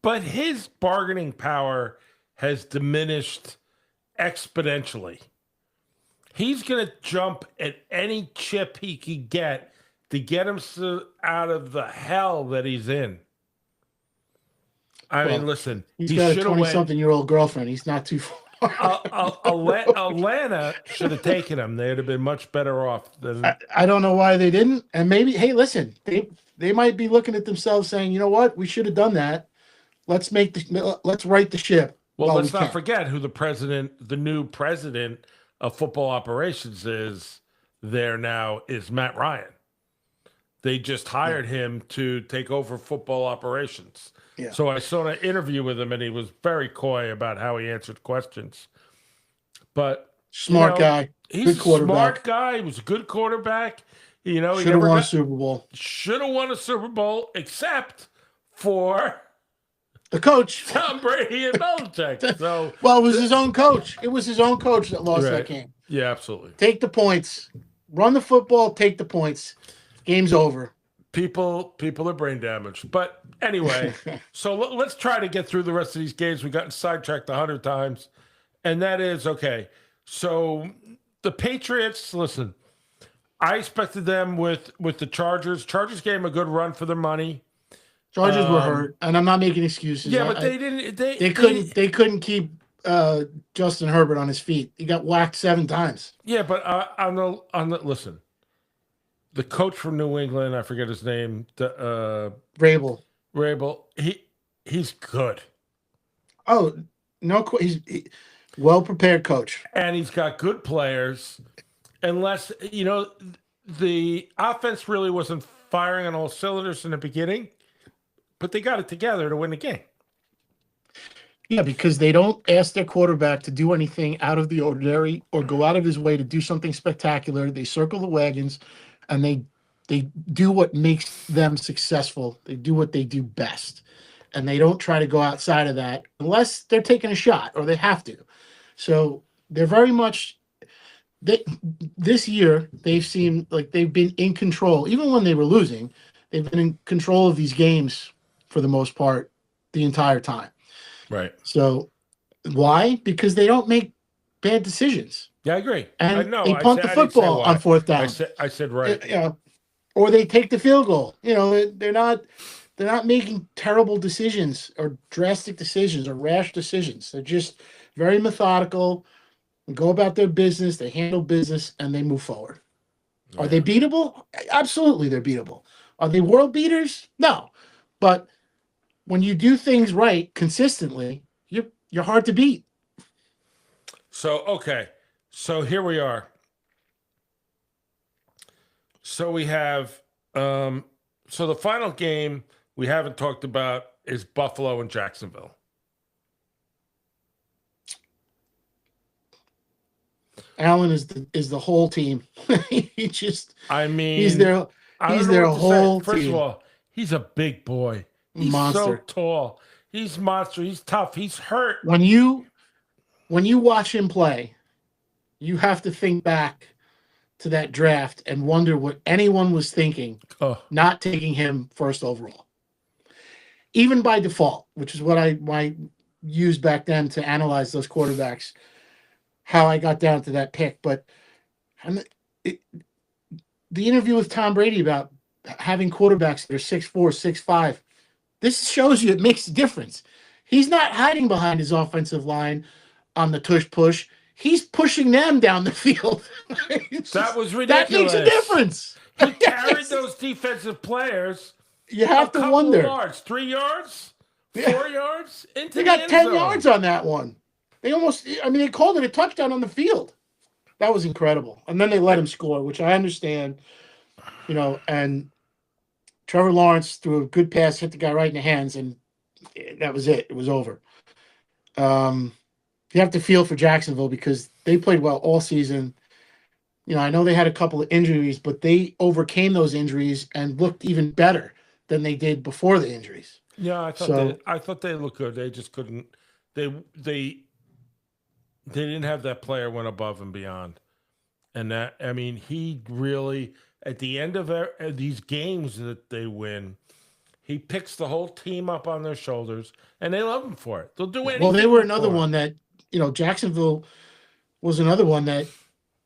But his bargaining power has diminished exponentially. He's going to jump at any chip he can get to get him out of the hell that he's in. I mean, listen. He's got a 20-something-year-old girlfriend. He's not too far. Atlanta should have taken him. They'd have been much better off. I don't know why they didn't. And maybe, hey, listen, they might be looking at themselves saying, you know what, we should have done that. Let's right the ship. Well, let's not forget who the new president of football operations is there now is Matt Ryan. They just hired him to take over football operations. Yeah. So I saw an interview with him, and he was very coy about how he answered questions. But Smart guy. he's Good a quarterback. smart guy. He was a good quarterback. He Should have never won a got Super Bowl. should have won a Super Bowl, except for The coach. Tom Brady and Belichick. So Well, it was his own coach. It was his own coach that lost that right. game. Yeah, absolutely. Take the points. Run the football. Take the points. Game's over. People are brain damaged. But anyway, so let's try to get through the rest of these games. We've gotten sidetracked 100 times. And that is, okay, so the Patriots, listen, I expected them with the Chargers. Chargers gave them a good run for their money. Chargers were hurt, and I'm not making excuses. Yeah, but they didn't. They couldn't keep Justin Herbert on his feet. He got whacked 7 times. Yeah, but on the listen, the coach from New England, I forget his name, Vrabel. He's good. Oh no, he's well prepared coach, and he's got good players. Unless the offense really wasn't firing on all cylinders in the beginning, but they got it together to win the game. Yeah, because they don't ask their quarterback to do anything out of the ordinary or go out of his way to do something spectacular. They circle the wagons, and they do what makes them successful. They do what they do best, and they don't try to go outside of that unless they're taking a shot or they have to. So they're very much. This year, they've seemed like they've been in control. Even when they were losing, they've been in control of these games for the most part the entire time. Right. So why? Because they don't make bad decisions. Yeah, I agree. And they punt the football on 4th down. I said right. Or they take the field goal. They're not making terrible decisions or drastic decisions or rash decisions. They're just very methodical. Go about their business, they handle business, and they move forward. Are they beatable? Absolutely, they're beatable. Are they world beaters? No. But when you do things right consistently, you're hard to beat. So, okay. So here we are. So we have so the final game we haven't talked about is Buffalo and Jacksonville. Allen is the whole team. He's he's their whole team. First of all, he's a big boy. He's monster. So tall. He's monster. He's tough. He's hurt. When you watch him play, you have to think back to that draft and wonder what anyone was thinking not taking him first overall. Even by default, which is what I used back then to analyze those quarterbacks. How I got down to that pick, but the interview with Tom Brady about having quarterbacks that are 6'4", 6'5", this shows you it makes a difference. He's not hiding behind his offensive line on the tush push. He's pushing them down the field. That was ridiculous. That makes a difference. He carried those defensive players. You have to wonder. 3 yards, 4 yards into they got 10 yards on that one. They called it a touchdown on the field. That was incredible. And then they let him score, which I understand, and Trevor Lawrence threw a good pass, hit the guy right in the hands, and that was it. It was over. You have to feel for Jacksonville because they played well all season. I know they had a couple of injuries, but they overcame those injuries and looked even better than they did before the injuries. Yeah, I thought they looked good. They just couldn't. They didn't have that player went above and beyond. And he really, at the end of these games that they win, he picks the whole team up on their shoulders, and they love him for it. They'll do anything. Well, they were another one that, Jacksonville was another one that,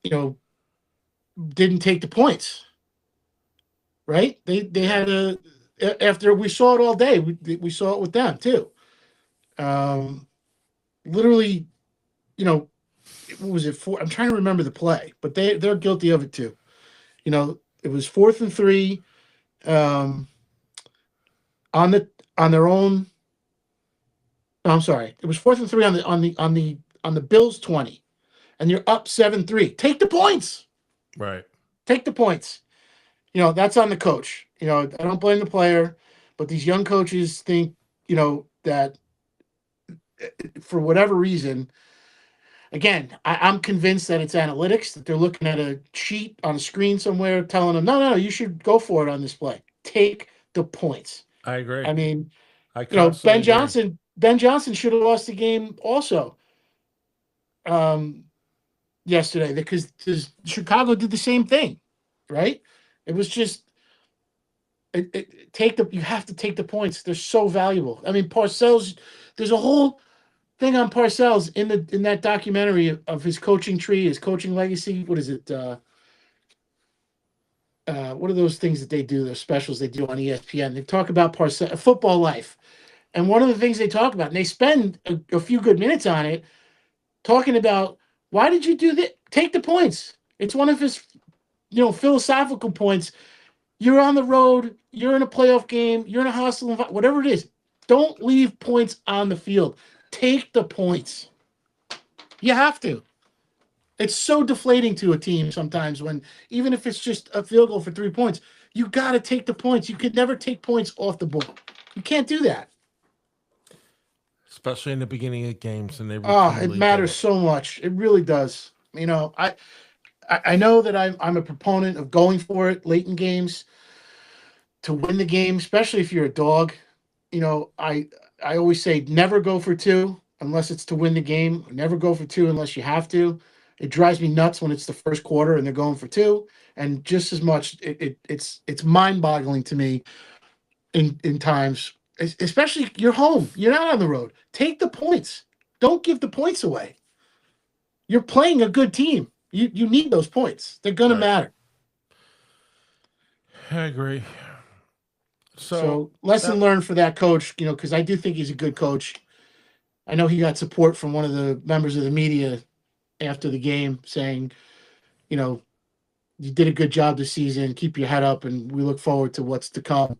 didn't take the points. Right? They had after we saw it all day, we saw it with them too. Literally, what was it for? I'm trying to remember the play, but they're guilty of it too. It was 4th and 3 on their own. No, I'm sorry. It was 4th and 3 on the Bills 20, and you're up 7-3. Take the points. Right. Take the points. That's on the coach. I don't blame the player, but these young coaches think that for whatever reason, again, I'm convinced that it's analytics, that they're looking at a sheet on a screen somewhere telling them, no, you should go for it on this play. Take the points. I agree. I mean, I constantly agree. Ben Johnson should have lost the game also yesterday because Chicago did the same thing, right? It was just you have to take the points. They're so valuable. I mean, Parcells, there's a whole thing on Parcells in that documentary of his coaching tree, his coaching legacy. What is it? What are those things that they do? Those specials they do on ESPN. They talk about Parcells, football life, and one of the things they talk about, and they spend a few good minutes on it, talking about why did you do that? Take the points. It's one of his, philosophical points. You're on the road. You're in a playoff game. You're in a hostile environment. Whatever it is, don't leave points on the field. Take the points. You have to. It's so deflating to a team sometimes when, even if it's just a field goal for 3 points, you got to take the points. You could never take points off the board. You can't do that. Especially in the beginning of games, and it matters so much. It really does. I know that I'm a proponent of going for it late in games to win the game, especially if you're a dog. I always say never go for 2 unless it's to win the game. Never go for 2 unless you have to. It drives me nuts when it's the first quarter and they're going for 2. And just as much, it's mind-boggling to me in times, especially you're home. You're not on the road. Take the points. Don't give the points away. You're playing a good team. You need those points. They're going to matter. I agree. So lesson learned for that coach, because I do think he's a good coach. I know he got support from one of the members of the media after the game saying, you did a good job this season. Keep your head up, and we look forward to what's to come.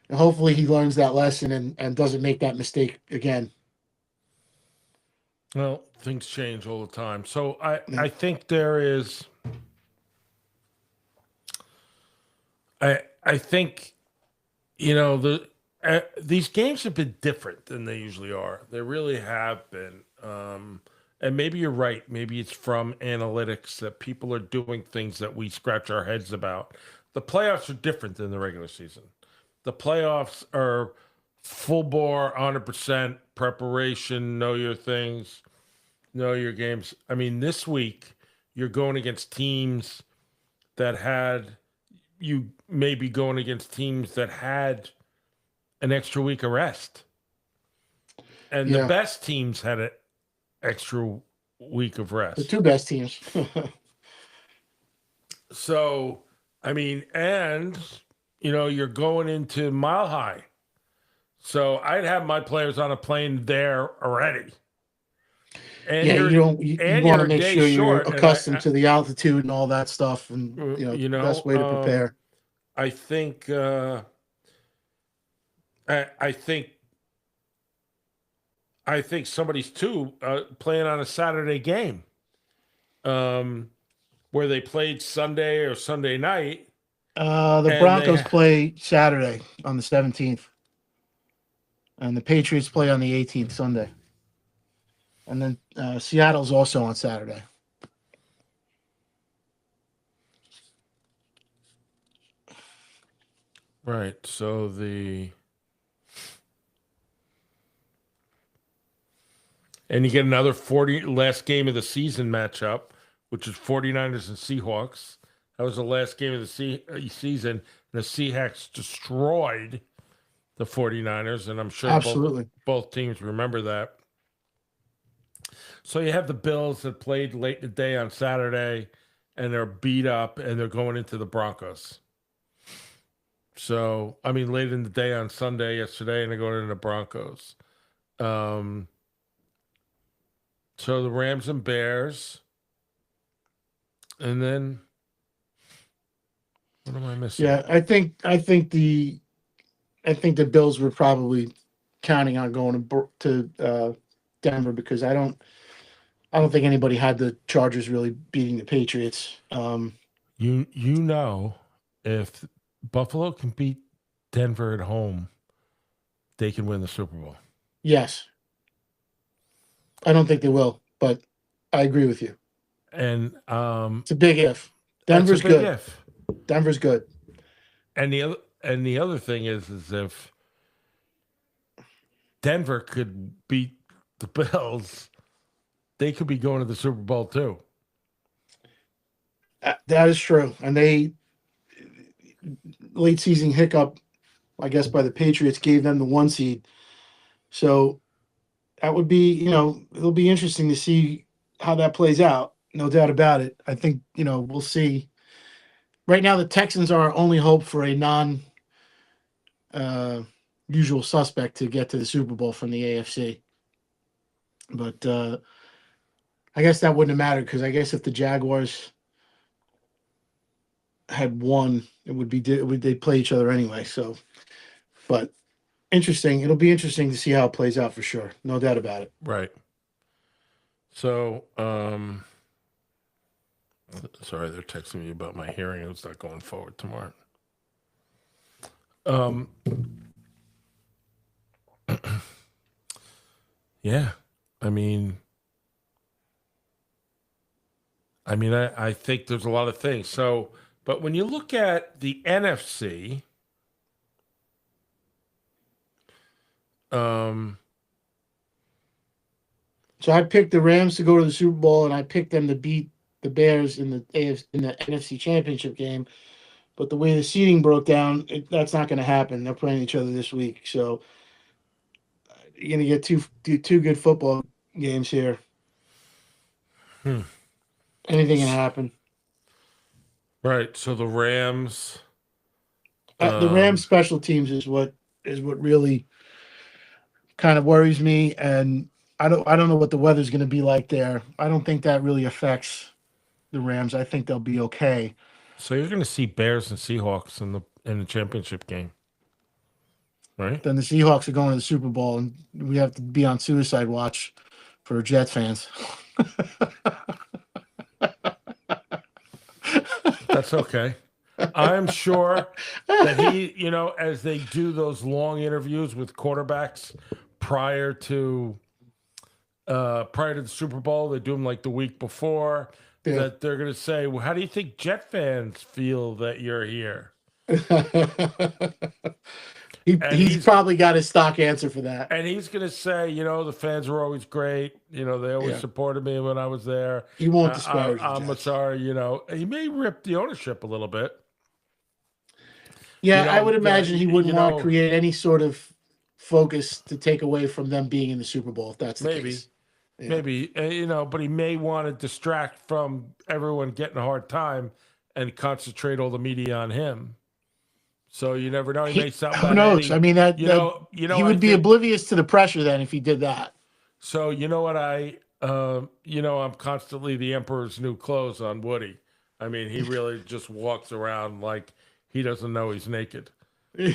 And hopefully he learns that lesson and doesn't make that mistake again. Well, things change all the time. So I think there is I think these games have been different than they usually are. They really have been. And maybe you're right. Maybe it's from analytics that people are doing things that we scratch our heads about. The playoffs are different than the regular season. The playoffs are full bore, 100% preparation, know your things, know your games. I mean, this week you're going against teams that you may be going against teams that had an extra week of rest. And the best teams had an extra week of rest. The 2 best teams. So, I mean, and, you're going into Mile High. So I'd have my players on a plane there already. And you want to make sure you're accustomed to the altitude and all that stuff, and the best way to prepare. I think I think somebody's too playing on a Saturday game, where they played Sunday or Sunday night. The Broncos play Saturday on the 17th, and the Patriots play on the 18th Sunday. And then Seattle's also on Saturday. Right. So and you get another last game of the season matchup, which is 49ers and Seahawks. That was the last game of the season. And the Seahawks destroyed the 49ers, and I'm sure both teams remember that. So you have the Bills that played late in the day on Saturday, and they're beat up, and they're going into the Broncos. So, I mean, late in the day on Sunday yesterday, and they're going into the Broncos. So the Rams and Bears, and then what am I missing? Yeah, I think the Bills were probably counting on going to Denver, because I don't think anybody had the Chargers really beating the Patriots. If Buffalo can beat Denver at home, they can win the Super Bowl. Yes. I don't think they will, but I agree with you. And It's a big if. Denver's that's a big good. if. Denver's good. And the other thing is if Denver could beat the Bills, they could be going to the Super Bowl too. That is true. And they late season hiccup, I guess, by the Patriots gave them the 1 seed. So that would be, it'll be interesting to see how that plays out. No doubt about it. I think, we'll see. Right now, the Texans are our only hope for a non usual suspect to get to the Super Bowl from the AFC. But I guess that wouldn't have mattered because I guess if the Jaguars had won, they'd play each other anyway. So, but interesting. It'll be interesting to see how it plays out for sure. No doubt about it. Right. So, sorry, they're texting me about my hearing. It's not going forward tomorrow. Yeah. I think there's a lot of things. So, but when you look at the NFC, so I picked the Rams to go to the Super Bowl, and I picked them to beat the Bears in the NFC Championship game. But the way the seeding broke down, that's not going to happen. They're playing each other this week, so you're going to get two good football games here. Anything can happen. Right. So the Rams. The Rams special teams is what really kind of worries me, and I don't know what the weather's going to be like there. I don't think that really affects the Rams. I think they'll be okay. So you're going to see Bears and Seahawks in the championship game, right? Then the Seahawks are going to the Super Bowl, and we have to be on suicide watch for Jets fans. That's okay. I'm sure that he, as they do those long interviews with quarterbacks prior to the Super Bowl, they do them like the week before. Yeah. That they're going to say, well, how do you think Jet fans feel that you're here? He's probably got his stock answer for that. And he's going to say, the fans were always great. They always supported me when I was there. He won't disparage I'm sorry, he may rip the ownership a little bit. Yeah, I would imagine he wouldn't want to create any sort of focus to take away from them being in the Super Bowl, if that's the case. Yeah. Maybe, but he may want to distract from everyone getting a hard time and concentrate all the media on him. So you never know. He may something. Who knows? I mean, he would be oblivious to the pressure then if he did that. So you know what I'm constantly the emperor's new clothes on Woody. I mean, he really just walks around like he doesn't know he's naked.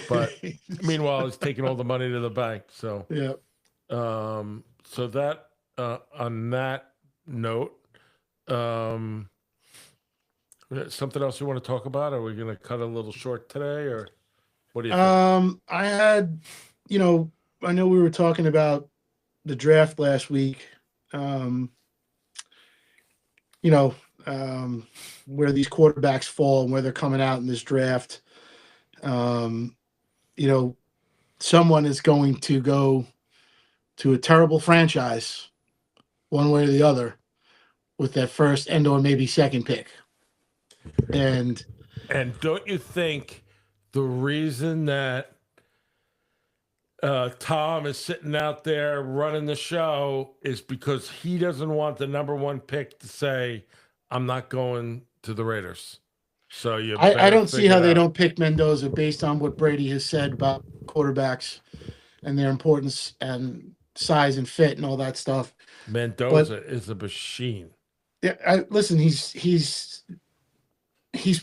But meanwhile, he's taking all the money to the bank. So yeah. So that on that note, something else you want to talk about? Are we going to cut a little short today, or what do you think? I had, I know we were talking about the draft last week. Where these quarterbacks fall and where they're coming out in this draft. Someone is going to go to a terrible franchise, one way or the other, with that first and or maybe second pick. And don't you think the reason that Tom is sitting out there running the show is because he doesn't want the number one pick to say, I'm not going to the Raiders? So I don't see how they don't pick Mendoza based on what Brady has said about quarterbacks and their importance and size and fit and all that stuff. Mendoza is a machine. Yeah, listen, he's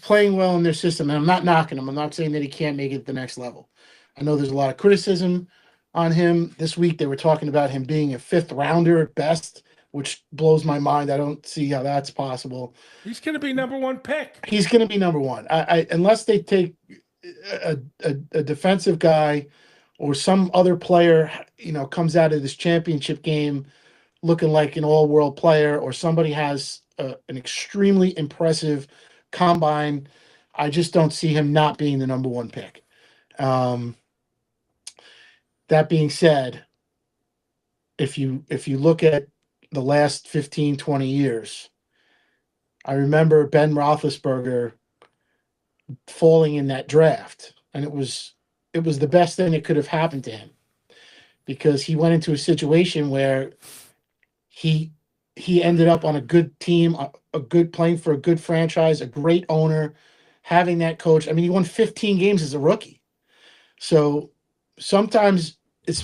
playing well in their system, and I'm not knocking him. I'm not saying that he can't make it the next level. I know there's a lot of criticism on him. This week they were talking about him being a fifth rounder at best, which blows my mind. I don't see how that's possible. He's going to be number one pick. He's going to be number one. I unless they take a defensive guy or some other player, comes out of this championship game looking like an all-world player, or somebody has an extremely impressive combine, I just don't see him not being the number one pick. Um, that being said, if you look at the last 15, 20 years, I remember Ben Roethlisberger falling in that draft, and it was the best thing that could have happened to him, because he went into a situation where he he ended up on a good team, a good playing for a good franchise, a great owner, having that coach. I mean, he won 15 games as a rookie. So sometimes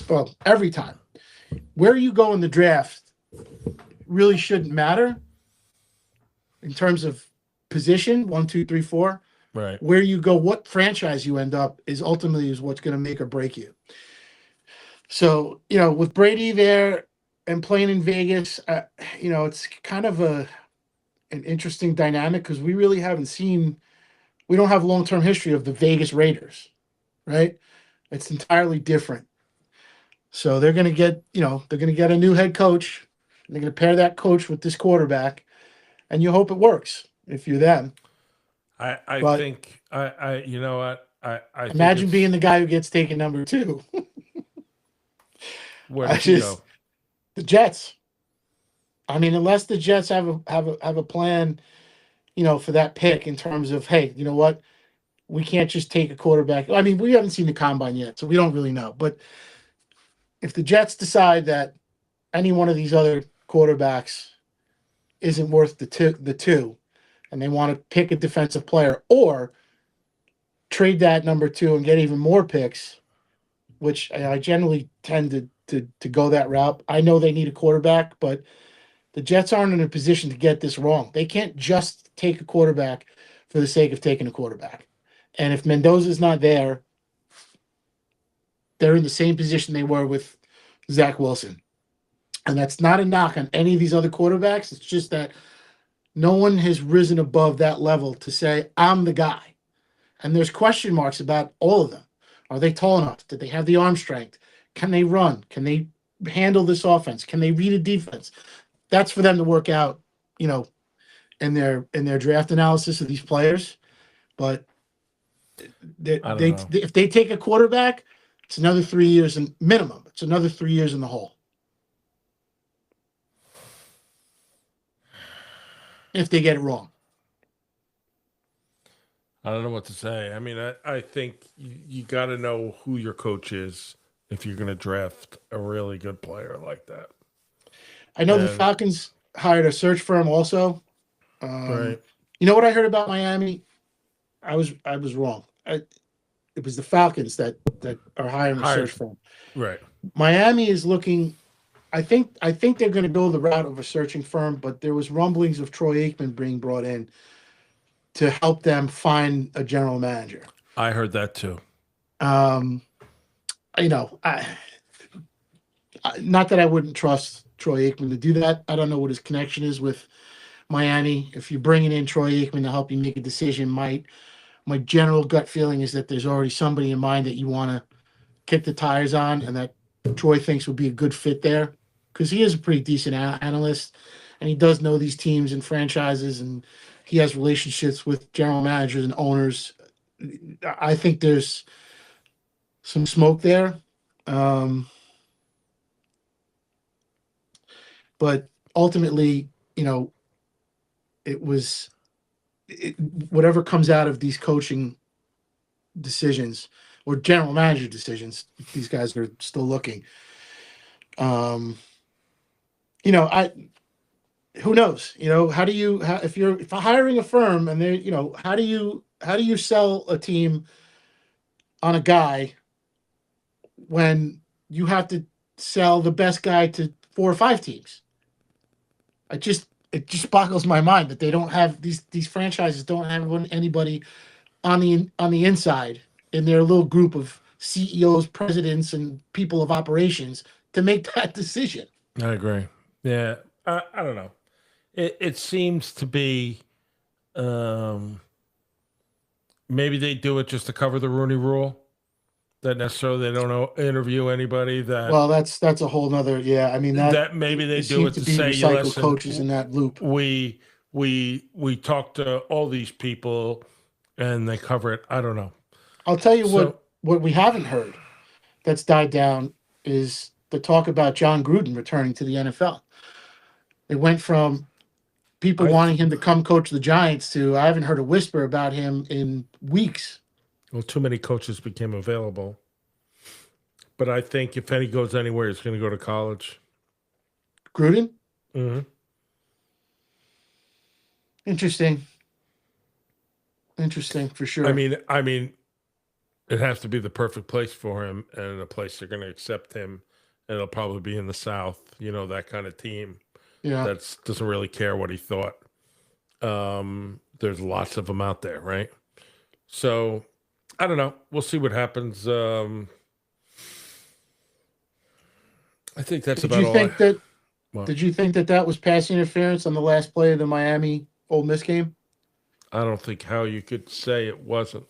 well, every time where you go in the draft really shouldn't matter in terms of position, 1, 2, 3, 4. Right. Where you go, what franchise you end up is ultimately is what's going to make or break you. So, with Brady there and playing in Vegas, it's kind of an interesting dynamic, because we really haven't seen, we don't have long-term history of the Vegas Raiders, right? It's entirely different. So they're going to get a new head coach. They're going to pair that coach with this quarterback, and you hope it works if you're them. I But think you know what? I think imagine being it's the guy who gets taken number 2. where I does he go? just the Jets. I mean, unless the Jets have a plan, for that pick in terms of, hey, you know what, we can't just take a quarterback. I mean, we haven't seen the combine yet, so we don't really know. But if the Jets decide that any one of these other quarterbacks isn't worth the two, and they want to pick a defensive player or trade that number 2 and get even more picks, which I generally tend to go that route. I know they need a quarterback, but the Jets aren't in a position to get this wrong. They can't just take a quarterback for the sake of taking a quarterback. And if Mendoza's not there, they're in the same position they were with Zach Wilson. And that's not a knock on any of these other quarterbacks. It's just that no one has risen above that level to say, I'm the guy. And there's question marks about all of them. Are they tall enough? Did they have the arm strength? Can they run? Can they handle this offense? Can they read a defense? That's for them to work out, in their draft analysis of these players. But I don't know. if they take a quarterback, it's another 3 years in minimum. It's another 3 years in the hole. If they get it wrong. I don't know what to say. I mean, I think you got to know who your coach is if you're going to draft a really good player like that. I know the And Falcons hired a search firm also. right, You know what I heard about Miami? I was wrong. It was the Falcons that are hiring a search hired firm. right. Miami is looking. I think they're going to go the route of a searching firm, but there was rumblings of Troy Aikman being brought in to help them find a general manager. I heard that too. You know, not that I wouldn't trust Troy Aikman to do that. I don't know what his connection is with Miami. If you're bringing in Troy Aikman to help you make a decision, my general gut feeling is that there's already somebody in mind that you want to kick the tires on, and that Troy thinks would be a good fit there, because he is a pretty decent analyst, and he does know these teams and franchises, and he has relationships with general managers and owners. I think there's some smoke there. But ultimately, it was whatever comes out of these coaching decisions or general manager decisions. These guys are still looking. I who knows? How do you if hiring a firm and they how do you sell a team on a guy when you have to sell the best guy to 4 or 5 teams? It just boggles my mind that they don't have these franchises don't have anybody on the inside in their little group of CEOs, presidents, and people of operations to make that decision. I agree. Yeah, I don't know. It seems to be um, maybe they do it just to cover the Rooney Rule. that necessarily they don't interview anybody that Well, that's a whole nother. Yeah, I mean that that maybe they they do seem it to to be say, you recycled listen, coaches in that loop. we talk to all these people and they cover it. I don't know. I'll tell you So what we haven't heard that's died down is the talk about John Gruden returning to the NFL. It went from people I wanting him to come coach the Giants to I haven't heard a whisper about him in weeks. well, too many coaches became available. But I think if he goes anywhere, he's going to go to college. Gruden? Hmm. Interesting. Interesting for sure. I mean, it has to be the perfect place for him and a place they're going to accept him. And it'll probably be in the South, that kind of team yeah. that doesn't really care what he thought. There's lots of them out there, right? So I don't know. We'll see what happens. I think that's Did about you all. think that? Well, Did you think that was pass interference on the last play of the Miami Ole Miss game? I don't think how you could say it wasn't.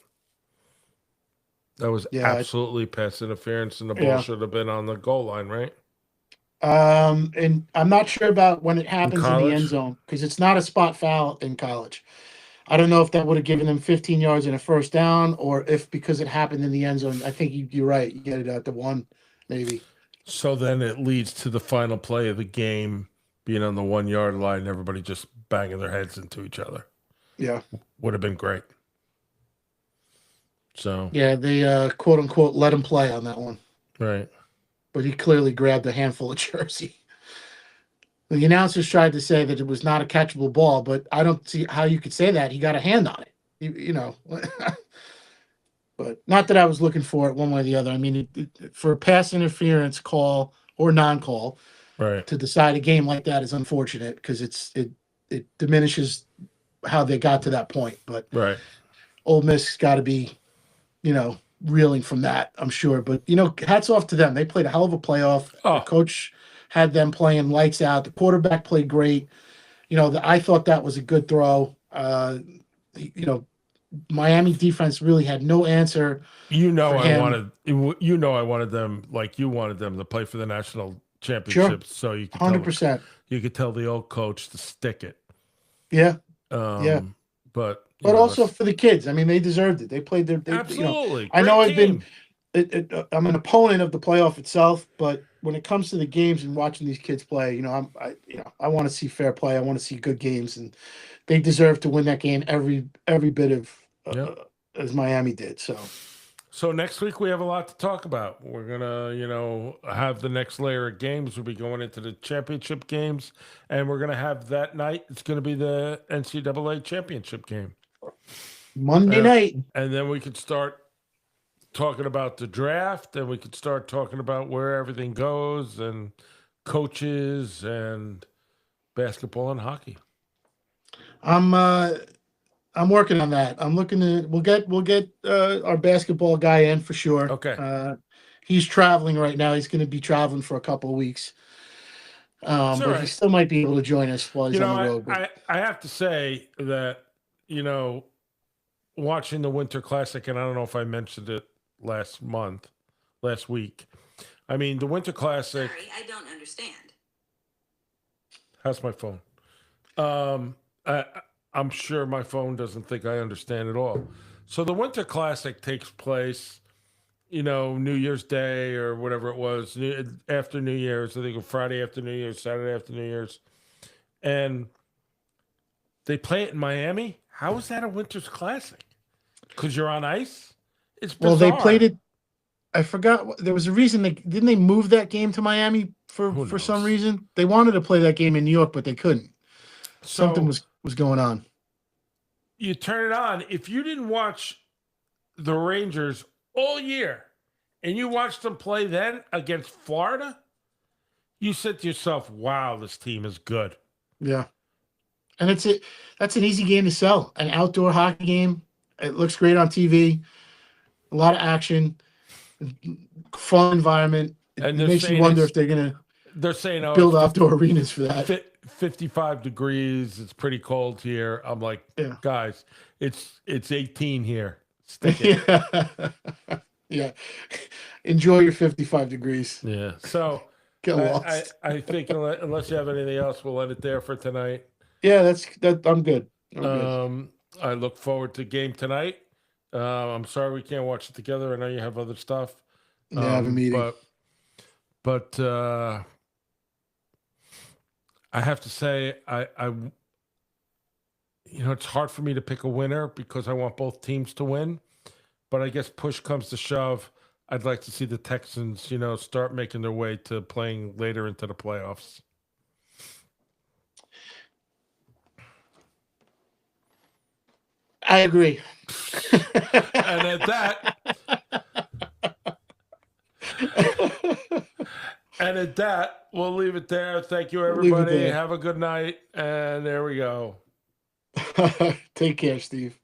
That was Yeah, absolutely pass interference, and the ball yeah. should have been on the goal line, right? And I'm not sure about when it happens in the end college? zone because it's not a spot foul in college. I don't know if that would have given them 15 yards and a first down, or if because it happened in the end zone. I think you're right. You get it at the one, maybe. So then it leads to the final play of the game being on the 1 yard line, and everybody just banging their heads into each other. Yeah. Would have been great. So Yeah, they quote unquote let him play on that one, right. but he clearly grabbed a handful of jersey. The announcers tried to say that it was not a catchable ball, but I don't see how you could say that. He got a hand on it, you know. But not that I was looking for it one way or the other. I mean, for a pass interference call or non-call Right. to decide a game like that is unfortunate because it diminishes how they got to that point. But Right. Ole Miss got to be, reeling from that, I'm sure. But hats off to them. They played a hell of a playoff. Oh. The coach had them playing lights out. The quarterback played great. I thought that was a good throw. Miami defense really had no answer. I wanted them like you wanted them to play for the national championship, so you could 100%. You could tell the old coach to stick it. Yeah, yeah. But also for the kids, I mean, they deserved it. They played their absolutely. I know team. I'm an opponent of the playoff itself, but when it comes to the games and watching these kids play, I want to see fair play. I want to see good games, and they deserve to win that game every bit of as Miami did. So next week we have a lot to talk about. We're gonna, have the next layer of games. We'll be going into the championship games, and we're gonna have that night. It's gonna be the NCAA championship game, Monday night, and then we could start talking about the draft, and we could start talking about where everything goes, and coaches, and basketball and hockey. I'm working on that. I'm looking to. We'll get our basketball guy in for sure. Okay. He's traveling right now. He's going to be traveling for a couple of weeks. But right. he still might be able to join us while he's on the road. I have to say that watching the Winter Classic, and I don't know if I mentioned it last week. I mean, the Winter Classic. Sorry, I don't understand. How's my phone? I'm sure my phone doesn't think I understand at all. So the Winter Classic takes place, New Year's Day or whatever it was, after New Year's. I think Friday after New Year's, Saturday after New Year's. And they play it in Miami. How is that a Winter's Classic? Because you're on ice? It's bizarre. Well, they played it. I forgot. There was a reason didn't they move that game to Miami for some reason? They wanted to play that game in New York, but they couldn't. Something was going on. You turn it on. If you didn't watch the Rangers all year and you watched them play then against Florida, you said to yourself, wow, this team is good. Yeah. And that's an easy game to sell. An outdoor hockey game. It looks great on TV. A lot of action, fun environment. It makes you wonder if they're saying build outdoor arenas for that. 55 degrees. It's pretty cold here. I'm like, guys, it's 18 here. Stick it. Yeah. Yeah. Enjoy your 55 degrees. Yeah. So Get I lost. I think unless you have anything else, we'll end it there for tonight. Yeah, that. I'm good. I'm good. Um, I look forward to game tonight. I'm sorry we can't watch it together. I know you have other stuff. Yeah, I have a meeting. But I have to say it's hard for me to pick a winner because I want both teams to win. But I guess push comes to shove, I'd like to see the Texans, start making their way to playing later into the playoffs. I agree. And at that, we'll leave it there. Thank you, We'll leave it everybody. there. Have a good night. And there we go. Take care, Steve.